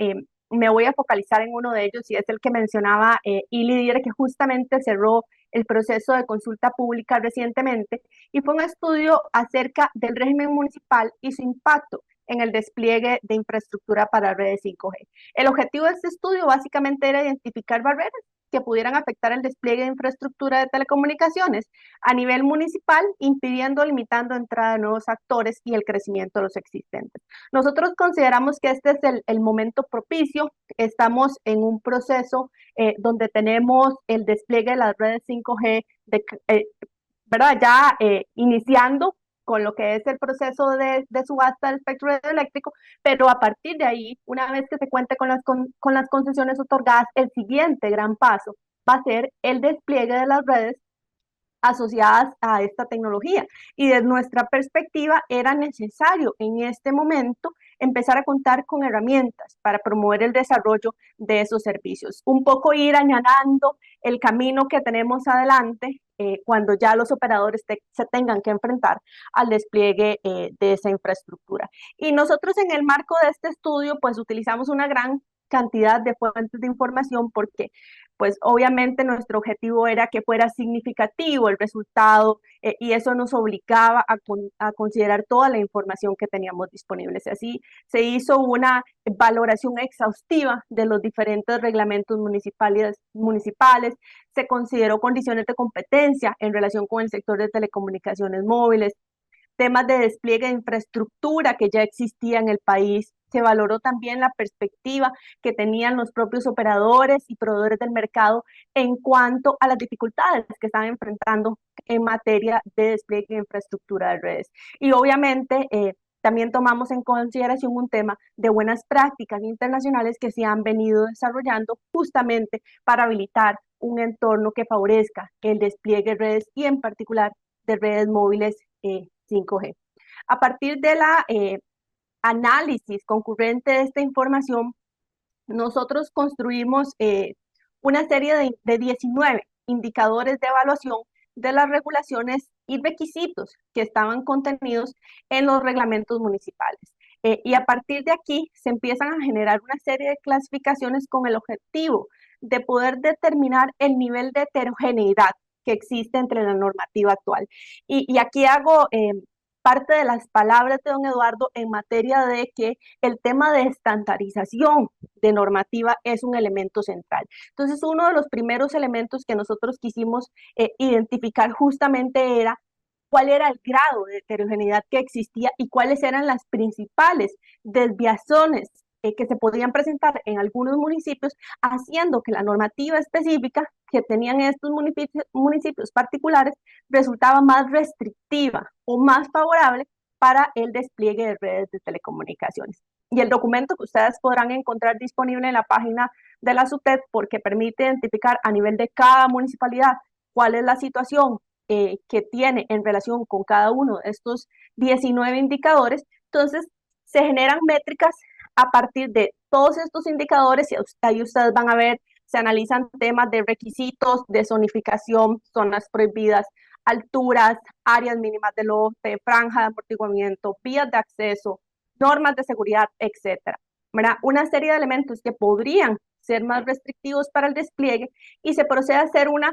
me voy a focalizar en uno de ellos y es el que mencionaba Ilidir, que justamente cerró el proceso de consulta pública recientemente y fue un estudio acerca del régimen municipal y su impacto en el despliegue de infraestructura para redes 5G. El objetivo de este estudio básicamente era identificar barreras que pudieran afectar el despliegue de infraestructura de telecomunicaciones a nivel municipal, impidiendo o limitando entrada de nuevos actores y el crecimiento de los existentes. Nosotros consideramos que este es el momento propicio. Estamos en un proceso donde tenemos el despliegue de las redes 5G, ¿verdad? Ya iniciando con lo que es el proceso de subasta del espectro radioeléctrico, pero a partir de ahí, una vez que se cuente con las concesiones otorgadas, el siguiente gran paso va a ser el despliegue de las redes asociadas a esta tecnología. Y desde nuestra perspectiva era necesario en este momento empezar a contar con herramientas para promover el desarrollo de esos servicios. Un poco ir añadiendo el camino que tenemos adelante cuando ya los operadores se tengan que enfrentar al despliegue de esa infraestructura. Y nosotros en el marco de este estudio, pues utilizamos una gran cantidad de fuentes de información porque pues obviamente nuestro objetivo era que fuera significativo el resultado y eso nos obligaba a considerar toda la información que teníamos disponible. Así se hizo una valoración exhaustiva de los diferentes reglamentos municipales, se consideró condiciones de competencia en relación con el sector de telecomunicaciones móviles, temas de despliegue de infraestructura que ya existía en el país. Se valoró también la perspectiva que tenían los propios operadores y proveedores del mercado en cuanto a las dificultades que están enfrentando en materia de despliegue de infraestructura de redes. Y obviamente también tomamos en consideración un tema de buenas prácticas internacionales que se han venido desarrollando justamente para habilitar un entorno que favorezca el despliegue de redes y en particular de redes móviles 5G. A partir de la análisis concurrente de esta información, nosotros construimos una serie de 19 indicadores de evaluación de las regulaciones y requisitos que estaban contenidos en los reglamentos municipales. Y a partir de aquí se empiezan a generar una serie de clasificaciones con el objetivo de poder determinar el nivel de heterogeneidad que existe entre la normativa actual. Y aquí hago parte de las palabras de don Eduardo en materia de que el tema de estandarización de normativa es un elemento central. Entonces, uno de los primeros elementos que nosotros quisimos identificar justamente era cuál era el grado de heterogeneidad que existía y cuáles eran las principales desviaciones que se podían presentar en algunos municipios, haciendo que la normativa específica que tenían estos municipios particulares resultaba más restrictiva o más favorable para el despliegue de redes de telecomunicaciones. Y el documento que ustedes podrán encontrar disponible en la página de la SUTED, porque permite identificar a nivel de cada municipalidad cuál es la situación que tiene en relación con cada uno de estos 19 indicadores. Entonces, se generan métricas a partir de todos estos indicadores y ahí ustedes van a ver, se analizan temas de requisitos, de zonificación, zonas prohibidas, alturas, áreas mínimas de lote, franja de amortiguamiento, vías de acceso, normas de seguridad, etcétera. Una serie de elementos que podrían ser más restrictivos para el despliegue y se procede a hacer una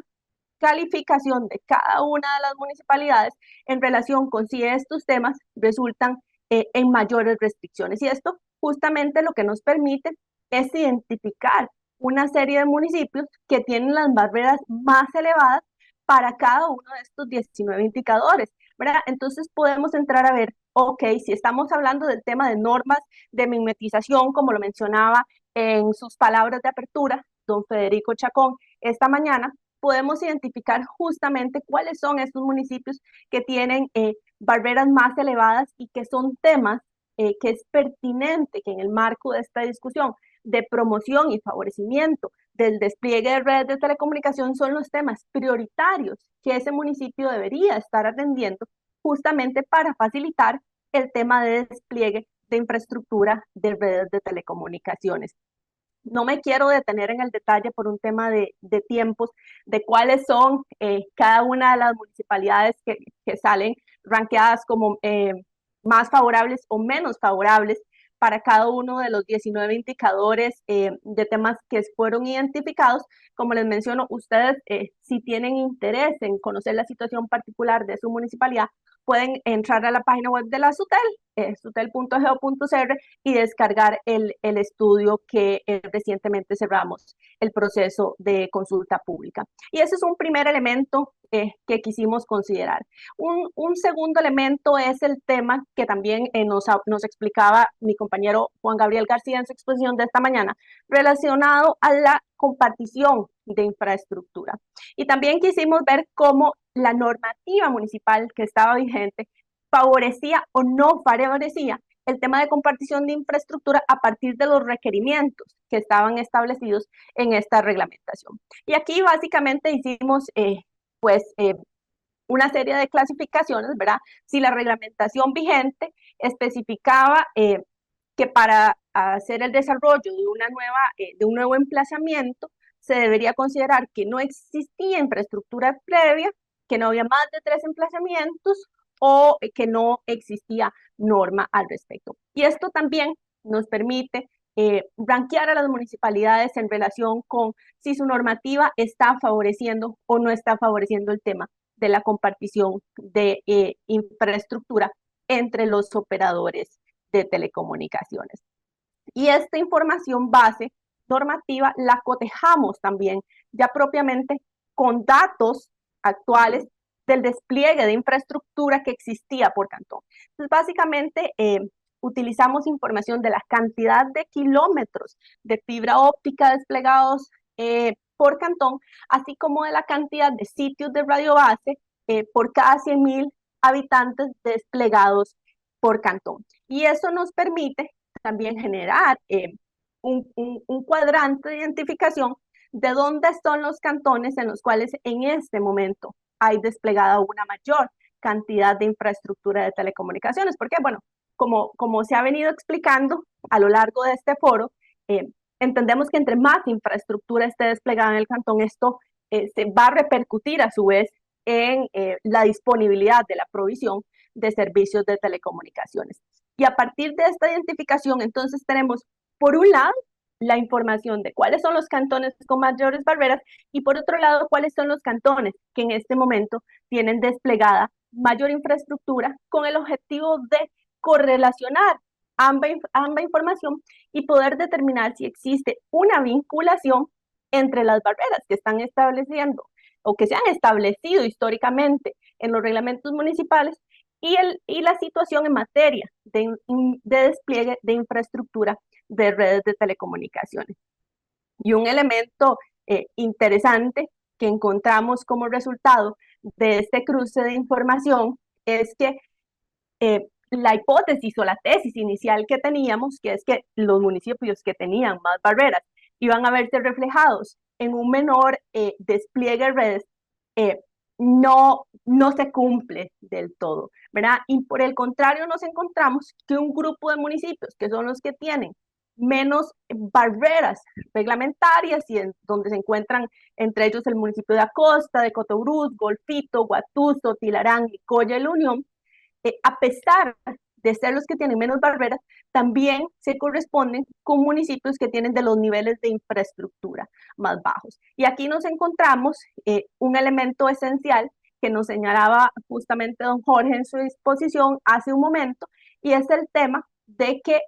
calificación de cada una de las municipalidades en relación con si estos temas resultan en mayores restricciones. Y esto justamente lo que nos permite es identificar una serie de municipios que tienen las barreras más elevadas para cada uno de estos 19 indicadores, ¿verdad? Entonces podemos entrar a ver, ok, si estamos hablando del tema de normas de mimetización, como lo mencionaba en sus palabras de apertura, don Federico Chacón, esta mañana, podemos identificar justamente cuáles son estos municipios que tienen barreras más elevadas y que son temas que es pertinente que en el marco de esta discusión de promoción y favorecimiento del despliegue de redes de telecomunicación son los temas prioritarios que ese municipio debería estar atendiendo justamente para facilitar el tema de despliegue de infraestructura de redes de telecomunicaciones. No me quiero detener en el detalle por un tema de tiempos, de cuáles son cada una de las municipalidades que salen ranqueadas como más favorables o menos favorables para cada uno de los 19 indicadores de temas que fueron identificados. Como les menciono, ustedes si tienen interés en conocer la situación particular de su municipalidad, pueden entrar a la página web de la SUTEL sutel.go.cr y descargar el estudio que recientemente cerramos, el proceso de consulta pública. Y ese es un primer elemento que quisimos considerar. Un segundo elemento es el tema que también nos explicaba mi compañero Juan Gabriel García en su exposición de esta mañana, relacionado a la compartición de infraestructura. Y también quisimos ver cómo la normativa municipal que estaba vigente favorecía o no favorecía el tema de compartición de infraestructura a partir de los requerimientos que estaban establecidos en esta reglamentación. Y aquí básicamente hicimos una serie de clasificaciones, ¿verdad? Si la reglamentación vigente especificaba que para hacer el desarrollo de un nuevo emplazamiento se debería considerar que no existía infraestructura previa, que no había más de 3 emplazamientos o que no existía norma al respecto. Y esto también nos permite rankear a las municipalidades en relación con si su normativa está favoreciendo o no está favoreciendo el tema de la compartición de infraestructura entre los operadores de telecomunicaciones. Y esta información base normativa la cotejamos también ya propiamente con datos actuales del despliegue de infraestructura que existía por cantón. Entonces, básicamente, utilizamos información de la cantidad de kilómetros de fibra óptica desplegados por cantón, así como de la cantidad de sitios de radio base por cada 100.000 habitantes desplegados por cantón. Y eso nos permite también generar un cuadrante de identificación de dónde son los cantones en los cuales en este momento hay desplegada una mayor cantidad de infraestructura de telecomunicaciones. Porque, bueno, como se ha venido explicando a lo largo de este foro, entendemos que entre más infraestructura esté desplegada en el cantón, esto se va a repercutir a su vez en la disponibilidad de la provisión de servicios de telecomunicaciones. Y a partir de esta identificación, entonces tenemos, por un lado, la información de cuáles son los cantones con mayores barreras y por otro lado, cuáles son los cantones que en este momento tienen desplegada mayor infraestructura con el objetivo de correlacionar ambas información y poder determinar si existe una vinculación entre las barreras que están estableciendo o que se han establecido históricamente en los reglamentos municipales y la situación en materia de despliegue de infraestructura de redes de telecomunicaciones. Y un elemento interesante que encontramos como resultado de este cruce de información es que la hipótesis o la tesis inicial que teníamos, que es que los municipios que tenían más barreras iban a verse reflejados en un menor despliegue de redes, no se cumple del todo, ¿verdad? Y por el contrario nos encontramos que un grupo de municipios, que son los que tienen menos barreras reglamentarias y donde se encuentran entre ellos el municipio de Acosta, de Cotobruz, Golfito, Guatuso, Tilarán, Nicoya y La Unión, a pesar de ser los que tienen menos barreras, también se corresponden con municipios que tienen de los niveles de infraestructura más bajos. Y aquí nos encontramos un elemento esencial que nos señalaba justamente don Jorge en su exposición hace un momento, y es el tema de que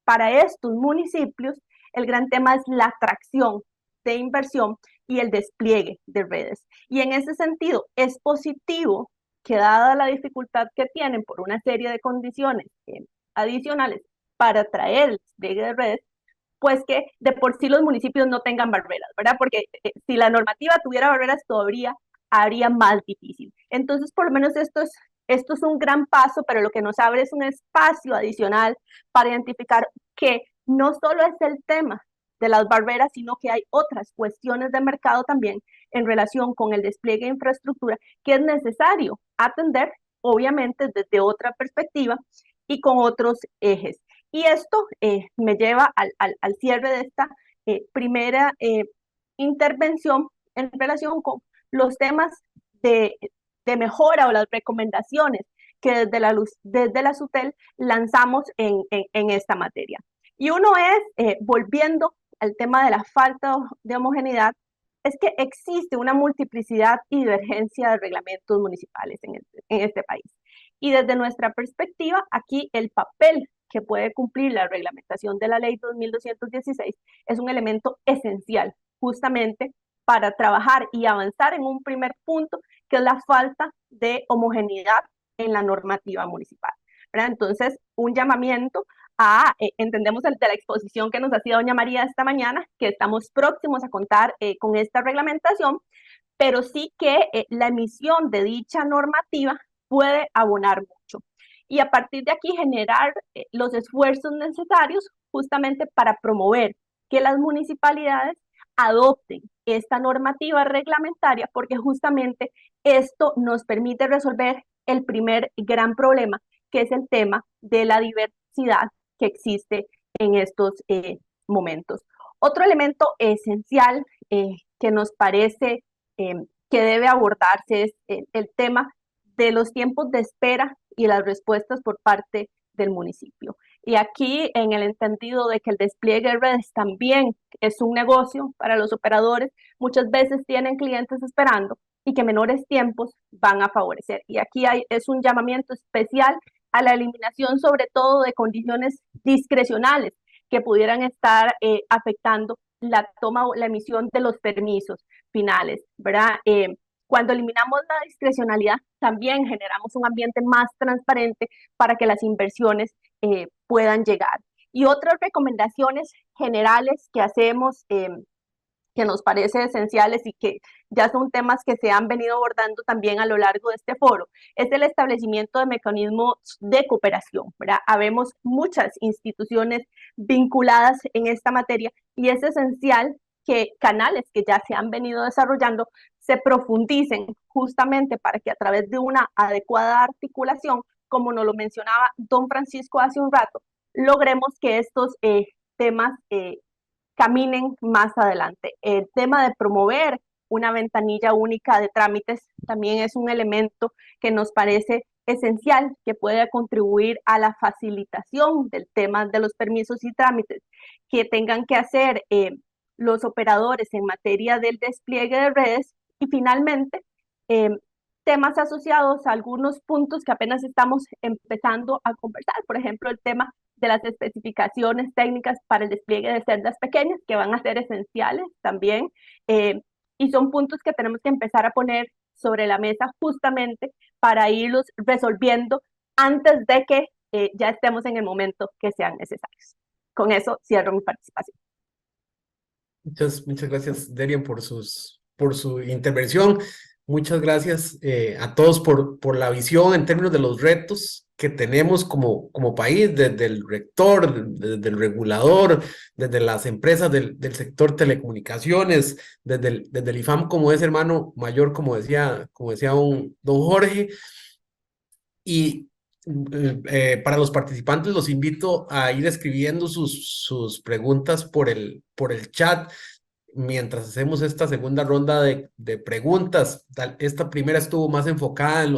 para estos municipios el gran tema es la atracción de inversión y el despliegue de redes. Y en ese sentido es positivo que dada la dificultad que tienen por una serie de condiciones adicionales para traer el despliegue de redes, pues que de por sí los municipios no tengan barreras, ¿verdad? Porque si la normativa tuviera barreras todavía habría más difícil. Entonces, por lo menos esto es un gran paso, pero lo que nos abre es un espacio adicional para identificar que no solo es el tema de las barreras, sino que hay otras cuestiones de mercado también en relación con el despliegue de infraestructura que es necesario atender, obviamente, desde otra perspectiva y con otros ejes. Y esto me lleva al cierre de esta primera intervención en relación con los temas de mejora o las recomendaciones que desde la SUTEL lanzamos en esta materia. Y uno es, volviendo al tema de la falta de homogeneidad, es que existe una multiplicidad y divergencia de reglamentos municipales en este país. Y desde nuestra perspectiva, aquí el papel que puede cumplir la reglamentación de la Ley 2216 es un elemento esencial, justamente para trabajar y avanzar en un primer punto, que es la falta de homogeneidad en la normativa municipal, ¿verdad? Entonces, un llamamiento entendemos de la exposición que nos hacía doña María esta mañana, que estamos próximos a contar con esta reglamentación, pero sí que la emisión de dicha normativa puede abonar mucho. Y a partir de aquí generar los esfuerzos necesarios justamente para promover que las municipalidades adopten esta normativa reglamentaria, porque justamente esto nos permite resolver el primer gran problema, que es el tema de la diversidad que existe en estos momentos. Otro elemento esencial que nos parece que debe abordarse es el tema de los tiempos de espera y las respuestas por parte del municipio. Y aquí, en el entendido de que el despliegue de redes también es un negocio para los operadores, muchas veces tienen clientes esperando y que menores tiempos van a favorecer. Y aquí es un llamamiento especial a la eliminación, sobre todo, de condiciones discrecionales que pudieran estar afectando la toma o la emisión de los permisos finales, ¿verdad? Cuando eliminamos la discrecionalidad, también generamos un ambiente más transparente para que las inversiones puedan llegar. Y otras recomendaciones generales que hacemos, que nos parece esenciales y que ya son temas que se han venido abordando también a lo largo de este foro, es el establecimiento de mecanismos de cooperación, ¿verdad? Habemos muchas instituciones vinculadas en esta materia y es esencial que canales que ya se han venido desarrollando se profundicen justamente para que a través de una adecuada articulación, como nos lo mencionaba don Francisco hace un rato, logremos que estos temas caminen más adelante. El tema de promover una ventanilla única de trámites también es un elemento que nos parece esencial, que puede contribuir a la facilitación del tema de los permisos y trámites que tengan que hacer los operadores en materia del despliegue de redes. Y finalmente, temas asociados a algunos puntos que apenas estamos empezando a conversar, por ejemplo, el tema de las especificaciones técnicas para el despliegue de celdas pequeñas, que van a ser esenciales también, y son puntos que tenemos que empezar a poner sobre la mesa justamente para irlos resolviendo antes de que ya estemos en el momento que sean necesarios. Con eso cierro mi participación. Muchas gracias, Derian, por su intervención. Muchas gracias a todos por la visión en términos de los retos que tenemos como país, desde el rector, desde el regulador, desde las empresas del sector telecomunicaciones, desde el IFAM como es hermano mayor, como decía don Jorge. Y para los participantes los invito a ir escribiendo sus preguntas por el chat mientras hacemos esta segunda ronda de preguntas. Esta primera estuvo más enfocada en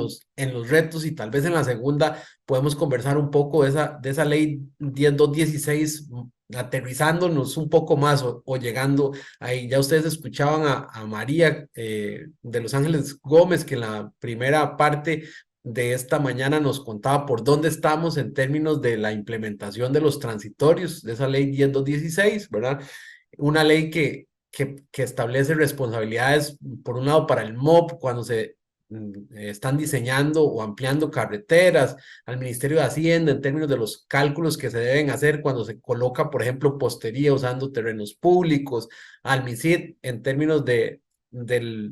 los retos y tal vez en la segunda podemos conversar un poco de esa ley 10216, aterrizándonos un poco más o llegando ahí. Ya ustedes escuchaban a María de Los Ángeles Gómez, que en la primera parte de esta mañana nos contaba por dónde estamos en términos de la implementación de los transitorios de esa ley 10216, ¿verdad? Una ley que establece responsabilidades, por un lado, para el MOP cuando se están diseñando o ampliando carreteras, al Ministerio de Hacienda en términos de los cálculos que se deben hacer cuando se coloca, por ejemplo, postería usando terrenos públicos, al MISID en términos de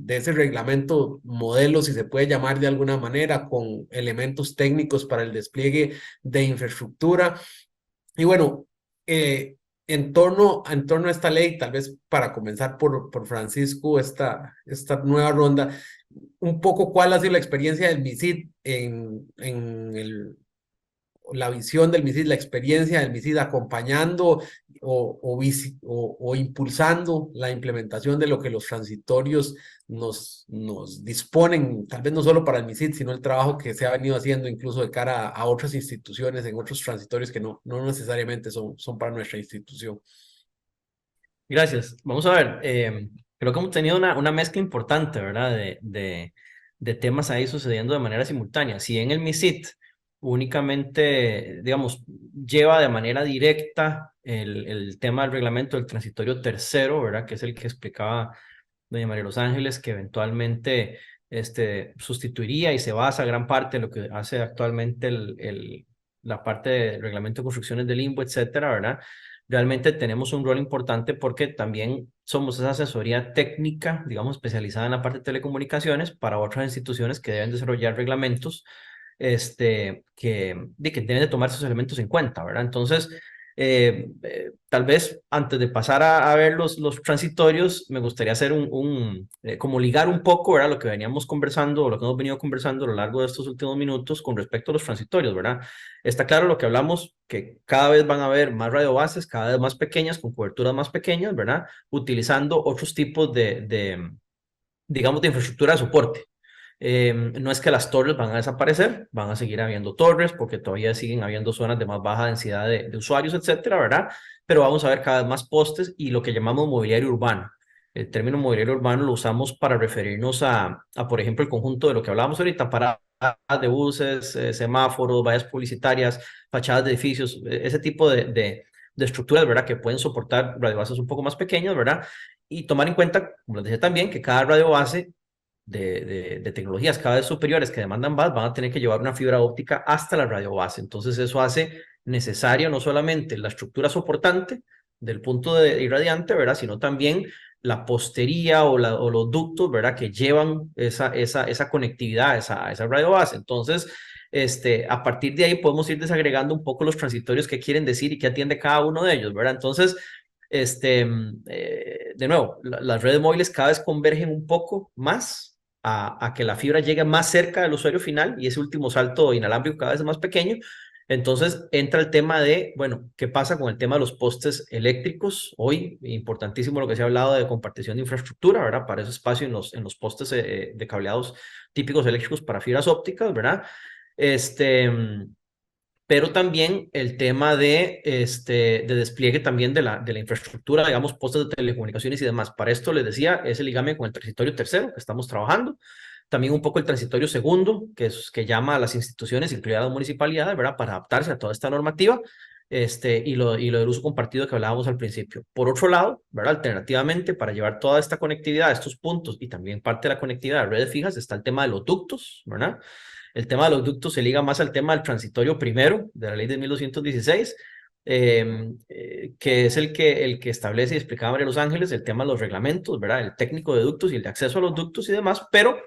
ese reglamento modelo, si se puede llamar de alguna manera, con elementos técnicos para el despliegue de infraestructura. Y bueno, en torno a esta ley, tal vez para comenzar por Francisco, esta nueva ronda, un poco cuál ha sido la experiencia del MISID la visión del MISID, la experiencia del MISID acompañando o impulsando la implementación de lo que los transitorios nos disponen, tal vez no solo para el MISID, sino el trabajo que se ha venido haciendo incluso de cara a otras instituciones en otros transitorios que no necesariamente son para nuestra institución. Gracias. Vamos a ver, creo que hemos tenido una mezcla importante, ¿verdad? De de temas ahí sucediendo de manera simultánea. Si en el MISIT únicamente, digamos, lleva de manera directa el tema del reglamento del transitorio tercero, ¿verdad? Que es el que explicaba doña María Los Ángeles, que eventualmente sustituiría y se basa gran parte de lo que hace actualmente la parte de reglamento de construcciones de limbo, etcétera, ¿verdad? Realmente tenemos un rol importante porque también somos esa asesoría técnica, digamos, especializada en la parte de telecomunicaciones para otras instituciones que deben desarrollar reglamentos que deben de tomar esos elementos en cuenta, ¿verdad? Entonces, tal vez antes de pasar a ver los transitorios, me gustaría hacer como ligar un poco, ¿verdad? Lo que veníamos conversando o lo que hemos venido conversando a lo largo de estos últimos minutos con respecto a los transitorios, ¿verdad? Está claro lo que hablamos, que cada vez van a haber más radiobases, cada vez más pequeñas, con coberturas más pequeñas, ¿verdad? Utilizando otros tipos digamos, de infraestructura de soporte. No es que las torres van a desaparecer, van a seguir habiendo torres porque todavía siguen habiendo zonas de más baja densidad de usuarios, etcétera, ¿verdad? Pero vamos a ver cada vez más postes y lo que llamamos mobiliario urbano. El término mobiliario urbano lo usamos para referirnos por ejemplo, el conjunto de lo que hablábamos ahorita, paradas de buses, semáforos, vallas publicitarias, fachadas de edificios, ese tipo de estructuras, ¿verdad? Que pueden soportar radiobases un poco más pequeños, ¿verdad? Y tomar en cuenta, como les decía también, que cada radiobase de tecnologías cada vez superiores que demandan más, van a tener que llevar una fibra óptica hasta la radio base. Entonces eso hace necesario no solamente la estructura soportante del punto de irradiante, ¿verdad? Sino también la postería o los ductos, ¿verdad? Que llevan esa conectividad a esa radio base. Entonces, a partir de ahí podemos ir desagregando un poco los transitorios que quieren decir y que atiende cada uno de ellos, ¿verdad? Entonces, de nuevo, las redes móviles cada vez convergen un poco más a que la fibra llegue más cerca del usuario final y ese último salto inalámbrico cada vez es más pequeño. Entonces entra el tema de, bueno, ¿qué pasa con el tema de los postes eléctricos? Hoy, importantísimo lo que se ha hablado de compartición de infraestructura, ¿verdad? Para ese espacio en los postes de cableados típicos eléctricos para fibras ópticas, ¿verdad? Pero también el tema de despliegue también de la infraestructura, digamos, postes de telecomunicaciones y demás. Para esto les decía, es el ligamen con el transitorio tercero que estamos trabajando. También un poco el transitorio segundo, que llama a las instituciones, incluidas las municipalidades, ¿verdad? Para adaptarse a toda esta normativa, y lo del uso compartido que hablábamos al principio. Por otro lado, ¿verdad? Alternativamente, para llevar toda esta conectividad a estos puntos y también parte de la conectividad de redes fijas, está el tema de los ductos, ¿verdad? El tema de los ductos se liga más al tema del transitorio primero de la ley de 1216, que es el que establece y explicaba María Los Ángeles el tema de los reglamentos, ¿verdad? El técnico de ductos y el de acceso a los ductos y demás, pero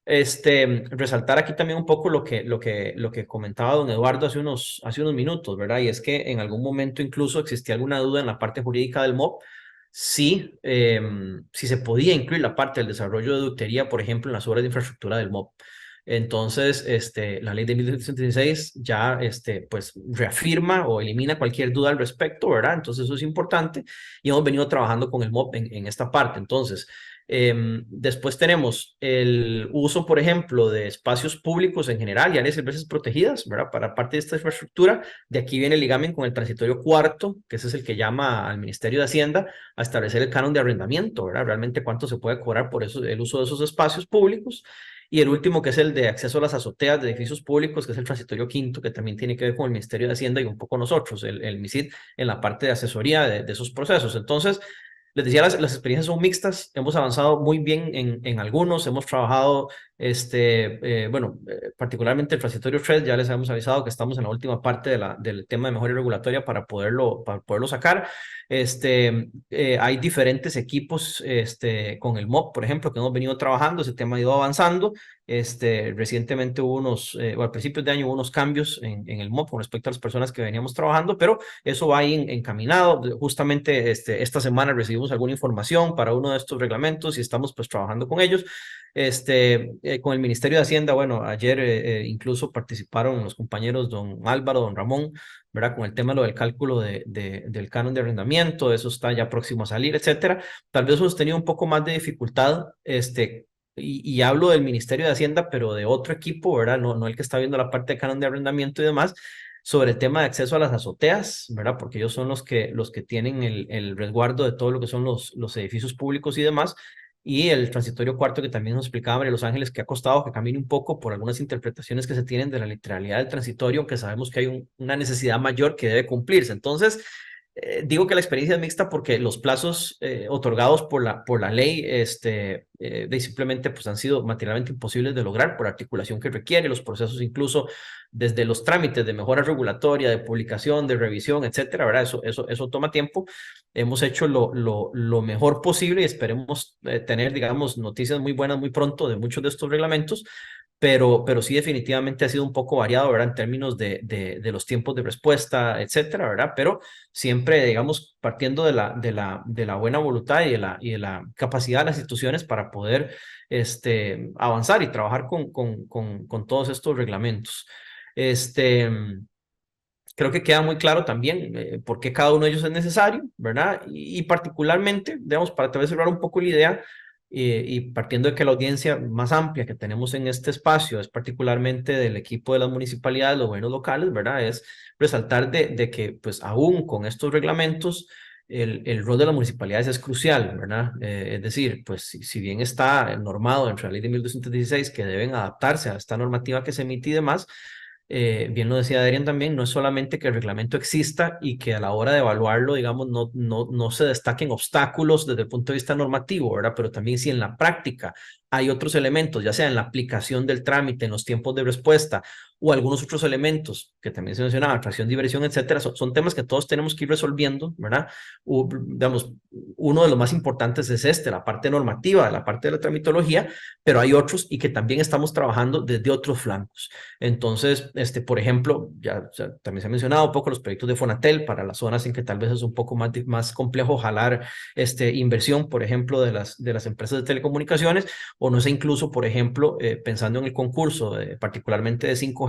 resaltar aquí también un poco lo que comentaba don Eduardo hace unos minutos, ¿verdad? Y es que en algún momento incluso existía alguna duda en la parte jurídica del MOP si se podía incluir la parte del desarrollo de ductería, por ejemplo, en las obras de infraestructura del MOP. Entonces, la ley de 1916 ya, pues, reafirma o elimina cualquier duda al respecto, ¿verdad? Entonces, eso es importante y hemos venido trabajando con el MOP en esta parte. Entonces, después tenemos el uso, por ejemplo, de espacios públicos en general y áreas silvestres protegidas, ¿verdad? Para parte de esta infraestructura, de aquí viene el ligamen con el transitorio cuarto, que ese es el que llama al Ministerio de Hacienda a establecer el canon de arrendamiento, ¿verdad? Realmente cuánto se puede cobrar por eso, el uso de esos espacios públicos. Y el último, que es el de acceso a las azoteas de edificios públicos, que es el transitorio quinto, que también tiene que ver con el Ministerio de Hacienda y un poco nosotros, el MISID, en la parte de asesoría de esos procesos. Entonces, les decía, las experiencias son mixtas, hemos avanzado muy bien en algunos, hemos trabajado, particularmente el transitorio 3, ya les hemos avisado que estamos en la última parte del tema de mejoría regulatoria para poderlo sacar. Hay diferentes equipos con el MOP, por ejemplo, que hemos venido trabajando, ese tema ha ido avanzando. Recientemente hubo o al principio de año hubo unos cambios en el MOP con respecto a las personas que veníamos trabajando, pero eso va ahí encaminado. Justamente esta semana recibimos alguna información para uno de estos reglamentos y estamos pues trabajando con ellos. Con el Ministerio de Hacienda, bueno, ayer incluso participaron los compañeros don Álvaro, don Ramón, ¿verdad? Con el tema lo del cálculo del canon de arrendamiento, eso está ya próximo a salir, etcétera. Tal vez hemos tenido un poco más de dificultad, y hablo del Ministerio de Hacienda, pero de otro equipo, ¿verdad? No el que está viendo la parte de canon de arrendamiento y demás, sobre el tema de acceso a las azoteas, ¿verdad? Porque ellos son los que tienen el resguardo de todo lo que son los edificios públicos y demás. y el transitorio cuarto que también nos explicaba María Los Ángeles, que ha costado que camine un poco por algunas interpretaciones que se tienen de la literalidad del transitorio, aunque sabemos que hay una necesidad mayor que debe cumplirse. Entonces, digo que la experiencia es mixta porque los plazos otorgados por la ley simplemente pues, han sido materialmente imposibles de lograr por articulación que requiere, los procesos incluso desde los trámites de mejora regulatoria, de publicación, de revisión, etcétera, ¿verdad? Eso toma tiempo. Hemos hecho lo mejor posible y esperemos tener, digamos, noticias muy buenas muy pronto de muchos de estos reglamentos, pero sí definitivamente ha sido un poco variado, ¿verdad? En términos de los tiempos de respuesta, etcétera, ¿verdad? Pero siempre, digamos, partiendo de la buena voluntad y de la capacidad de las instituciones para poder avanzar y trabajar con todos estos reglamentos. Creo que queda muy claro también por qué cada uno de ellos es necesario, ¿verdad? Y particularmente, digamos, para tal vez cerrar un poco la idea, y partiendo de que la audiencia más amplia que tenemos en este espacio es particularmente del equipo de las municipalidades, los gobiernos locales, ¿verdad? Es resaltar de que, pues, aún con estos reglamentos, el rol de las municipalidades es crucial, ¿verdad? Es decir, pues, si bien está normado en la ley de 1216 que deben adaptarse a esta normativa que se emite y demás, bien lo decía Adrián también, no es solamente que el reglamento exista y que a la hora de evaluarlo, digamos, no se destaquen obstáculos desde el punto de vista normativo, ¿verdad? Pero también si en la práctica hay otros elementos, ya sea en la aplicación del trámite, en los tiempos de respuesta o algunos otros elementos que también se mencionaba, atracción, diversión, etcétera, son temas que todos tenemos que ir resolviendo, ¿verdad? Digamos, uno de los más importantes es la parte normativa, la parte de la tramitología, pero hay otros y que también estamos trabajando desde otros flancos. Entonces, por ejemplo, ya también se ha mencionado un poco los proyectos de Fonatel para las zonas en que tal vez es un poco más complejo jalar inversión, por ejemplo, de las empresas de telecomunicaciones, o no sé, incluso, por ejemplo, pensando en el concurso, particularmente de 5G,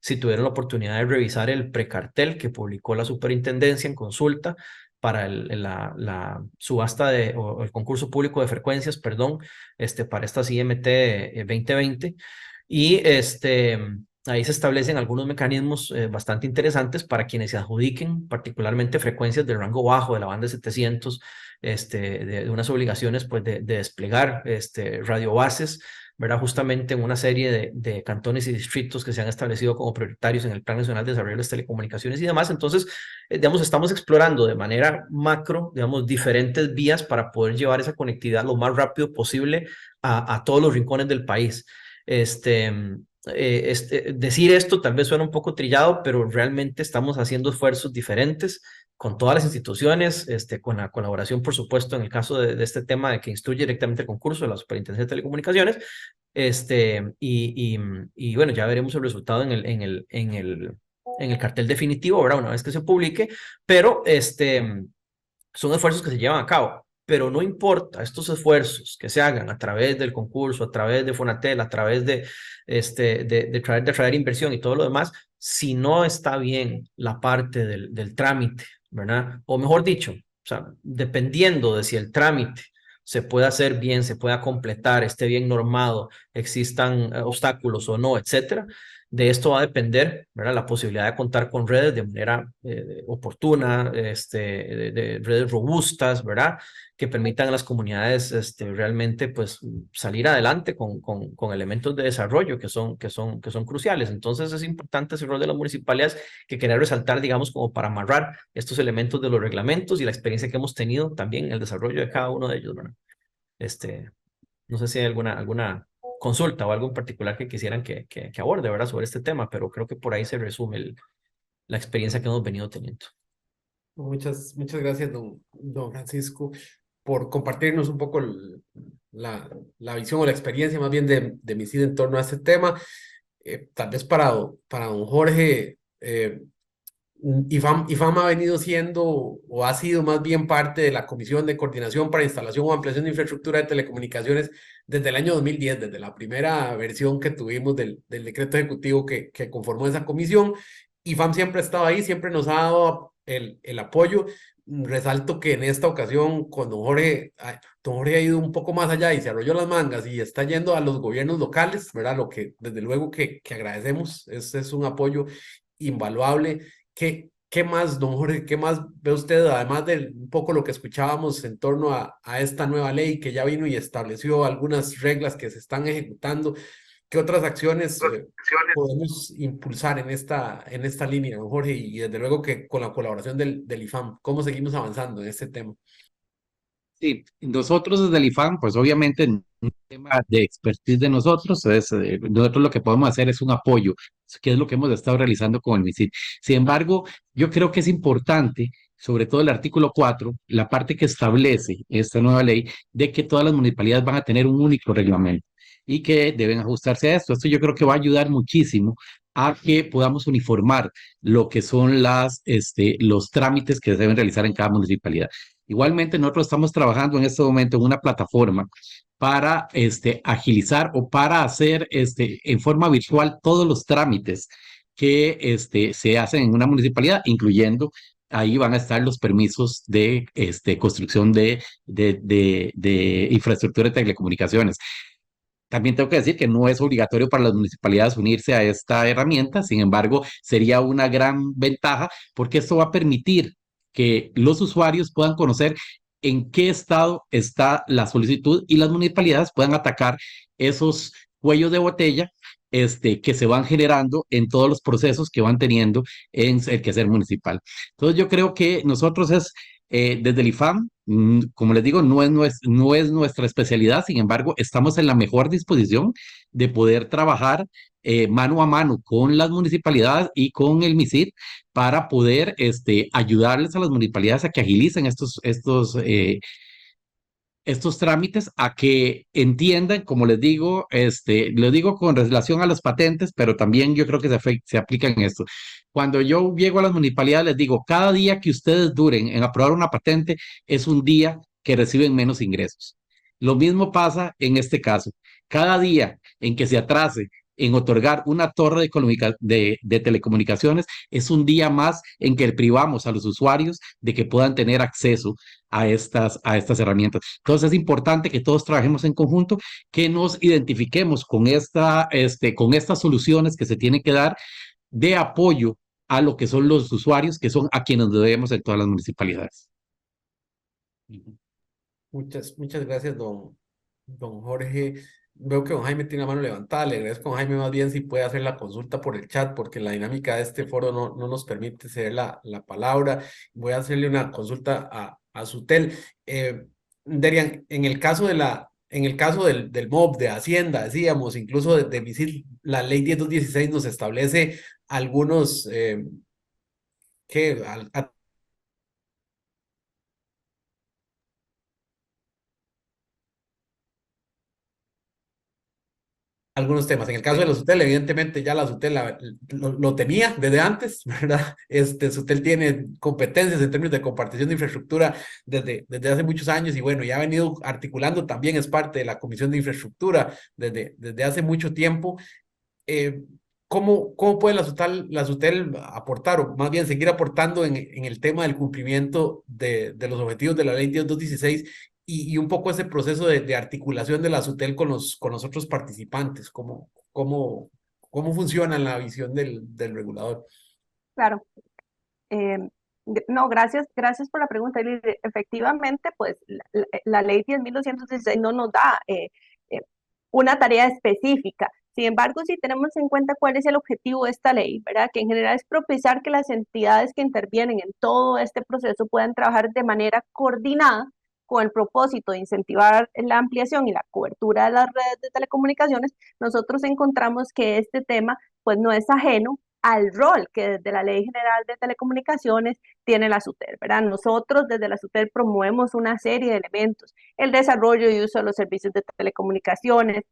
si tuvieron la oportunidad de revisar el precartel que publicó la superintendencia en consulta para la subasta o el concurso público de frecuencias, perdón, para estas IMT 2020. Y ahí se establecen algunos mecanismos bastante interesantes para quienes se adjudiquen, particularmente frecuencias del rango bajo de la banda 700, de unas obligaciones pues, de desplegar radiobases, ¿verdad? Justamente en una serie de cantones y distritos que se han establecido como prioritarios en el Plan Nacional de Desarrollo de las Telecomunicaciones y demás. Entonces, digamos, estamos explorando de manera macro, digamos, diferentes vías para poder llevar esa conectividad lo más rápido posible a todos los rincones del país. Decir esto tal vez suena un poco trillado, pero realmente estamos haciendo esfuerzos diferentes con todas las instituciones, con la colaboración, por supuesto, en el caso de este tema de que instruye directamente el concurso de la Superintendencia de Telecomunicaciones, y bueno, ya veremos el resultado en el cartel definitivo, ¿verdad? Una vez que se publique, pero son esfuerzos que se llevan a cabo. Pero no importa estos esfuerzos que se hagan a través del concurso, a través de Fonatel, a través de traer inversión y todo lo demás, si no está bien la parte del trámite, ¿verdad? O mejor dicho, o sea, dependiendo de si el trámite se puede hacer bien, se pueda completar, esté bien normado, existan obstáculos o no, etcétera. De esto va a depender, ¿verdad? La posibilidad de contar con redes de manera oportuna, de redes robustas, ¿verdad? Que permitan a las comunidades realmente pues, salir adelante con elementos de desarrollo que son cruciales. Entonces es importante ese rol de las municipalidades que quería resaltar, digamos, como para amarrar estos elementos de los reglamentos y la experiencia que hemos tenido también en el desarrollo de cada uno de ellos, ¿verdad? No sé si hay alguna consulta o algo en particular que quisieran que aborde, ¿verdad? Sobre este tema, pero creo que por ahí se resume la experiencia que hemos venido teniendo. Muchas gracias, don Francisco, por compartirnos un poco la visión o la experiencia más bien de MICID en torno a este tema. Tal vez para don Jorge, IFAM ha venido siendo o ha sido más bien parte de la Comisión de Coordinación para Instalación o Ampliación de Infraestructura de Telecomunicaciones desde el año 2010, desde la primera versión que tuvimos del decreto ejecutivo que conformó esa comisión. IFAM siempre ha estado ahí, siempre nos ha dado el apoyo. Resalto que en esta ocasión con don Jorge ha ido un poco más allá y se arrolló las mangas y está yendo a los gobiernos locales, ¿verdad? Lo que desde luego que agradecemos, es un apoyo invaluable que ¿qué más, don Jorge, qué más ve usted, además de un poco lo que escuchábamos en torno a esta nueva ley que ya vino y estableció algunas reglas que se están ejecutando? ¿Qué otras acciones podemos impulsar en esta línea, don Jorge? Y desde luego que con la colaboración del IFAM, ¿cómo seguimos avanzando en este tema? Sí, nosotros desde el IFAM, pues obviamente en un tema de expertise de nosotros, nosotros lo que podemos hacer es un apoyo, que es lo que hemos estado realizando con el MISID. Sin embargo, yo creo que es importante, sobre todo el artículo 4, la parte que establece esta nueva ley, de que todas las municipalidades van a tener un único reglamento y que deben ajustarse a esto. Esto yo creo que va a ayudar muchísimo a que podamos uniformar lo que son los trámites que se deben realizar en cada municipalidad. Igualmente, nosotros estamos trabajando en este momento en una plataforma para agilizar o para hacer en forma virtual todos los trámites que se hacen en una municipalidad, incluyendo ahí van a estar los permisos de construcción de infraestructura de telecomunicaciones. También tengo que decir que no es obligatorio para las municipalidades unirse a esta herramienta, sin embargo, sería una gran ventaja porque esto va a permitir que los usuarios puedan conocer en qué estado está la solicitud y las municipalidades puedan atacar esos cuellos de botella que se van generando en todos los procesos que van teniendo en el quehacer municipal. Entonces, yo creo que nosotros desde el IFAM, como les digo, no es nuestra especialidad, sin embargo, estamos en la mejor disposición de poder trabajar mano a mano con las municipalidades y con el MISID para poder ayudarles a las municipalidades a que agilicen estos trámites, a que entiendan, como les digo, lo digo con relación a las patentes, pero también yo creo que se aplica en esto. Cuando yo llego a las municipalidades, les digo, cada día que ustedes duren en aprobar una patente es un día que reciben menos ingresos. Lo mismo pasa en este caso. Cada día en que se atrase en otorgar una torre de telecomunicaciones es un día más en que privamos a los usuarios de que puedan tener acceso a estas herramientas. Entonces es importante que todos trabajemos en conjunto, que nos identifiquemos con estas soluciones que se tienen que dar de apoyo a lo que son los usuarios, que son a quienes debemos en todas las municipalidades. Muchas gracias, don Jorge. Veo que don Jaime tiene la mano levantada. Le agradezco a don Jaime más bien si puede hacer la consulta por el chat, porque la dinámica de este foro no nos permite ceder la palabra. Voy a hacerle una consulta a Sutel. Derian, en el caso del MOB, de Hacienda, decíamos, incluso de MISID, la ley 10216 nos establece algunos, ¿qué? Algunos temas. En el caso de la SUTEL, evidentemente ya la SUTEL lo tenía desde antes, ¿verdad? SUTEL tiene competencias en términos de compartición de infraestructura desde hace muchos años y bueno, ya ha venido articulando, también es parte de la Comisión de Infraestructura desde hace mucho tiempo. eh, ¿Cómo puede la SUTEL aportar o más bien seguir aportando en el tema del cumplimiento de los objetivos de la ley 10216 y un poco ese proceso de articulación de la SUTEL con los otros participantes? ¿Cómo funciona la visión del regulador? Claro. Eh, no, gracias por la pregunta, Lidia. Efectivamente, pues la ley 10.216 no nos da eh, una tarea específica. Sin embargo, si tenemos en cuenta cuál es el objetivo de esta ley, ¿verdad? Que en general es propiciar que las entidades que intervienen en todo este proceso puedan trabajar de manera coordinada con el propósito de incentivar la ampliación y la cobertura de las redes de telecomunicaciones. Nosotros encontramos que este tema pues no es ajeno al rol que desde la Ley General de Telecomunicaciones tiene la SUTEL, ¿verdad? Nosotros desde la SUTEL promovemos una serie de elementos, el desarrollo y uso de los servicios de telecomunicaciones,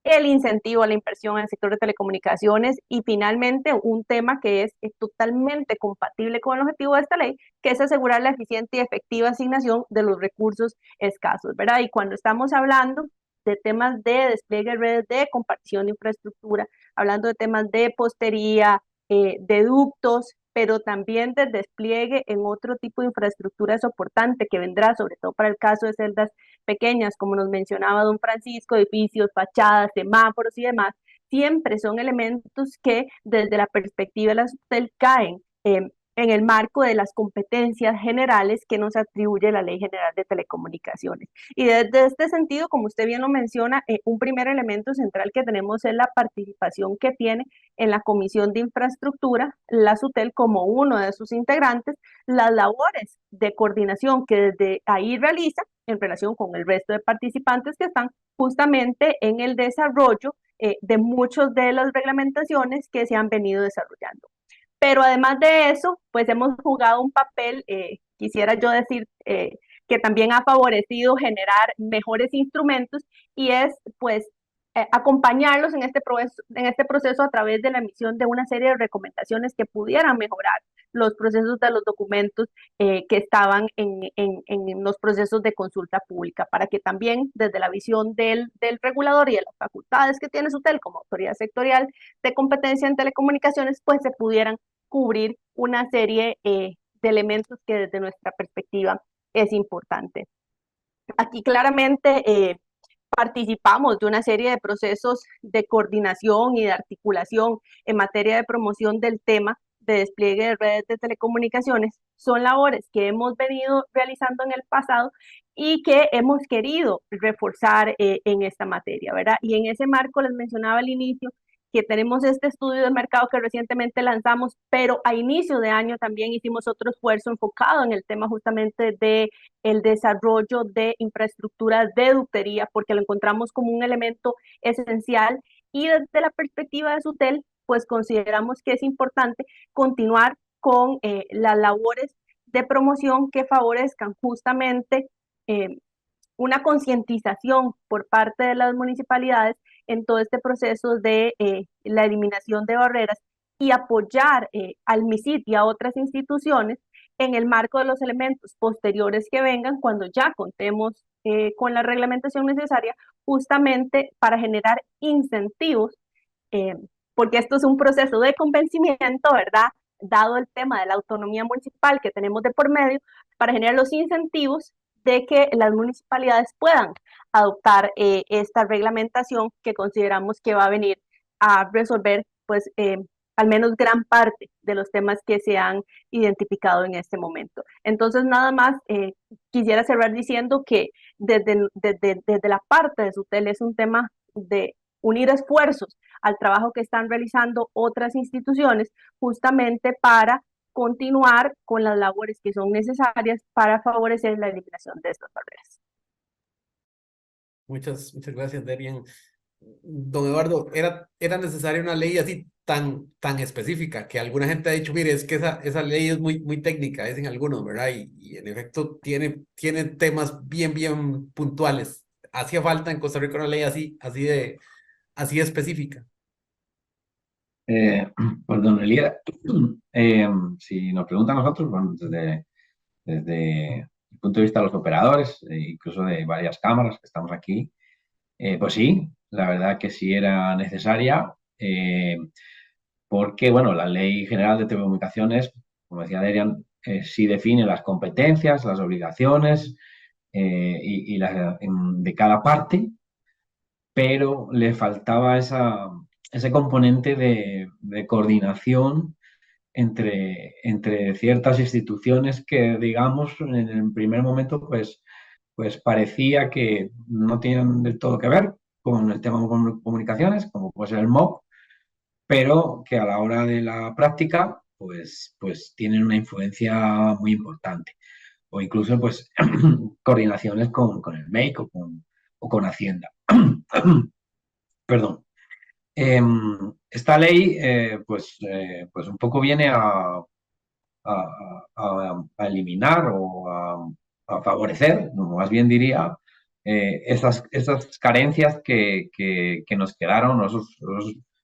el incentivo a la inversión en el sector de telecomunicaciones y finalmente un tema que es totalmente compatible con el objetivo de esta ley, que es asegurar la eficiente y efectiva asignación de los recursos escasos, ¿verdad? Y cuando estamos hablando de temas de despliegue de redes de compartición de infraestructura, hablando de temas de postería, de ductos, pero también del despliegue en otro tipo de infraestructura soportante que vendrá, sobre todo para el caso de celdas pequeñas, como nos mencionaba don Francisco, edificios, fachadas, semáforos y demás, siempre son elementos que desde la perspectiva de la SUTEL caen en el marco de las competencias generales que nos atribuye la Ley General de Telecomunicaciones. Y desde este sentido, como usted bien lo menciona, un primer elemento central que tenemos es la participación que tiene en la Comisión de Infraestructura, la SUTEL como uno de sus integrantes, las labores de coordinación que desde ahí realiza en relación con el resto de participantes que están justamente en el desarrollo de muchas de las reglamentaciones que se han venido desarrollando. Pero además de eso, pues hemos jugado un papel, quisiera yo decir, que también ha favorecido generar mejores instrumentos y es pues acompañarlos en este proceso a través de la emisión de una serie de recomendaciones que pudieran mejorar los procesos de los documentos que estaban en los procesos de consulta pública, para que también desde la visión del regulador y de las facultades que tiene SUTEL como autoridad sectorial de competencia en telecomunicaciones, pues se pudieran cubrir una serie de elementos que desde nuestra perspectiva es importante. Aquí claramente participamos de una serie de procesos de coordinación y de articulación en materia de promoción del tema de despliegue de redes de telecomunicaciones. Son labores que hemos venido realizando en el pasado y que hemos querido reforzar en esta materia, ¿verdad? Y en ese marco les mencionaba al inicio que tenemos este estudio de mercado que recientemente lanzamos, pero a inicio de año también hicimos otro esfuerzo enfocado en el tema justamente de el desarrollo de infraestructuras de ductería, porque lo encontramos como un elemento esencial y desde la perspectiva de SUTEL, pues consideramos que es importante continuar con las labores de promoción que favorezcan justamente una concientización por parte de las municipalidades en todo este proceso de la eliminación de barreras y apoyar al MISIT y a otras instituciones en el marco de los elementos posteriores que vengan cuando ya contemos con la reglamentación necesaria justamente para generar incentivos, eh, porque esto es un proceso de convencimiento, ¿verdad? Dado el tema de la autonomía municipal que tenemos de por medio, para generar los incentivos de que las municipalidades puedan adoptar esta reglamentación que consideramos que va a venir a resolver, pues, al menos gran parte de los temas que se han identificado en este momento. Entonces, nada más quisiera cerrar diciendo que desde la parte de SUTEL es un tema de unir esfuerzos al trabajo que están realizando otras instituciones justamente para continuar con las labores que son necesarias para favorecer la eliminación de estas barreras. Muchas gracias, Derian. Don Eduardo, era necesaria una ley así tan específica que alguna gente ha dicho, mire, es que esa ley es muy técnica, dicen algunos, ¿verdad? Y en efecto tiene temas bien puntuales. Hacía falta en Costa Rica una ley así de específica. Pues don Elías, si nos preguntan a nosotros, bueno, desde el punto de vista de los operadores, incluso de varias cámaras que estamos aquí, pues sí, la verdad que sí era necesaria, porque, bueno, la Ley General de Telecomunicaciones, como decía Derian, sí define las competencias, las obligaciones de cada parte, pero le faltaba ese componente de coordinación entre ciertas instituciones que, digamos, en el primer momento, pues parecía que no tenían del todo que ver con el tema de comunicaciones, como puede ser el MOC, pero que a la hora de la práctica, pues tienen una influencia muy importante. O incluso, pues, coordinaciones con el MEIC o con Hacienda. Perdón. Esta ley, pues un poco viene a eliminar o a favorecer, más bien diría, esas carencias que nos quedaron, esos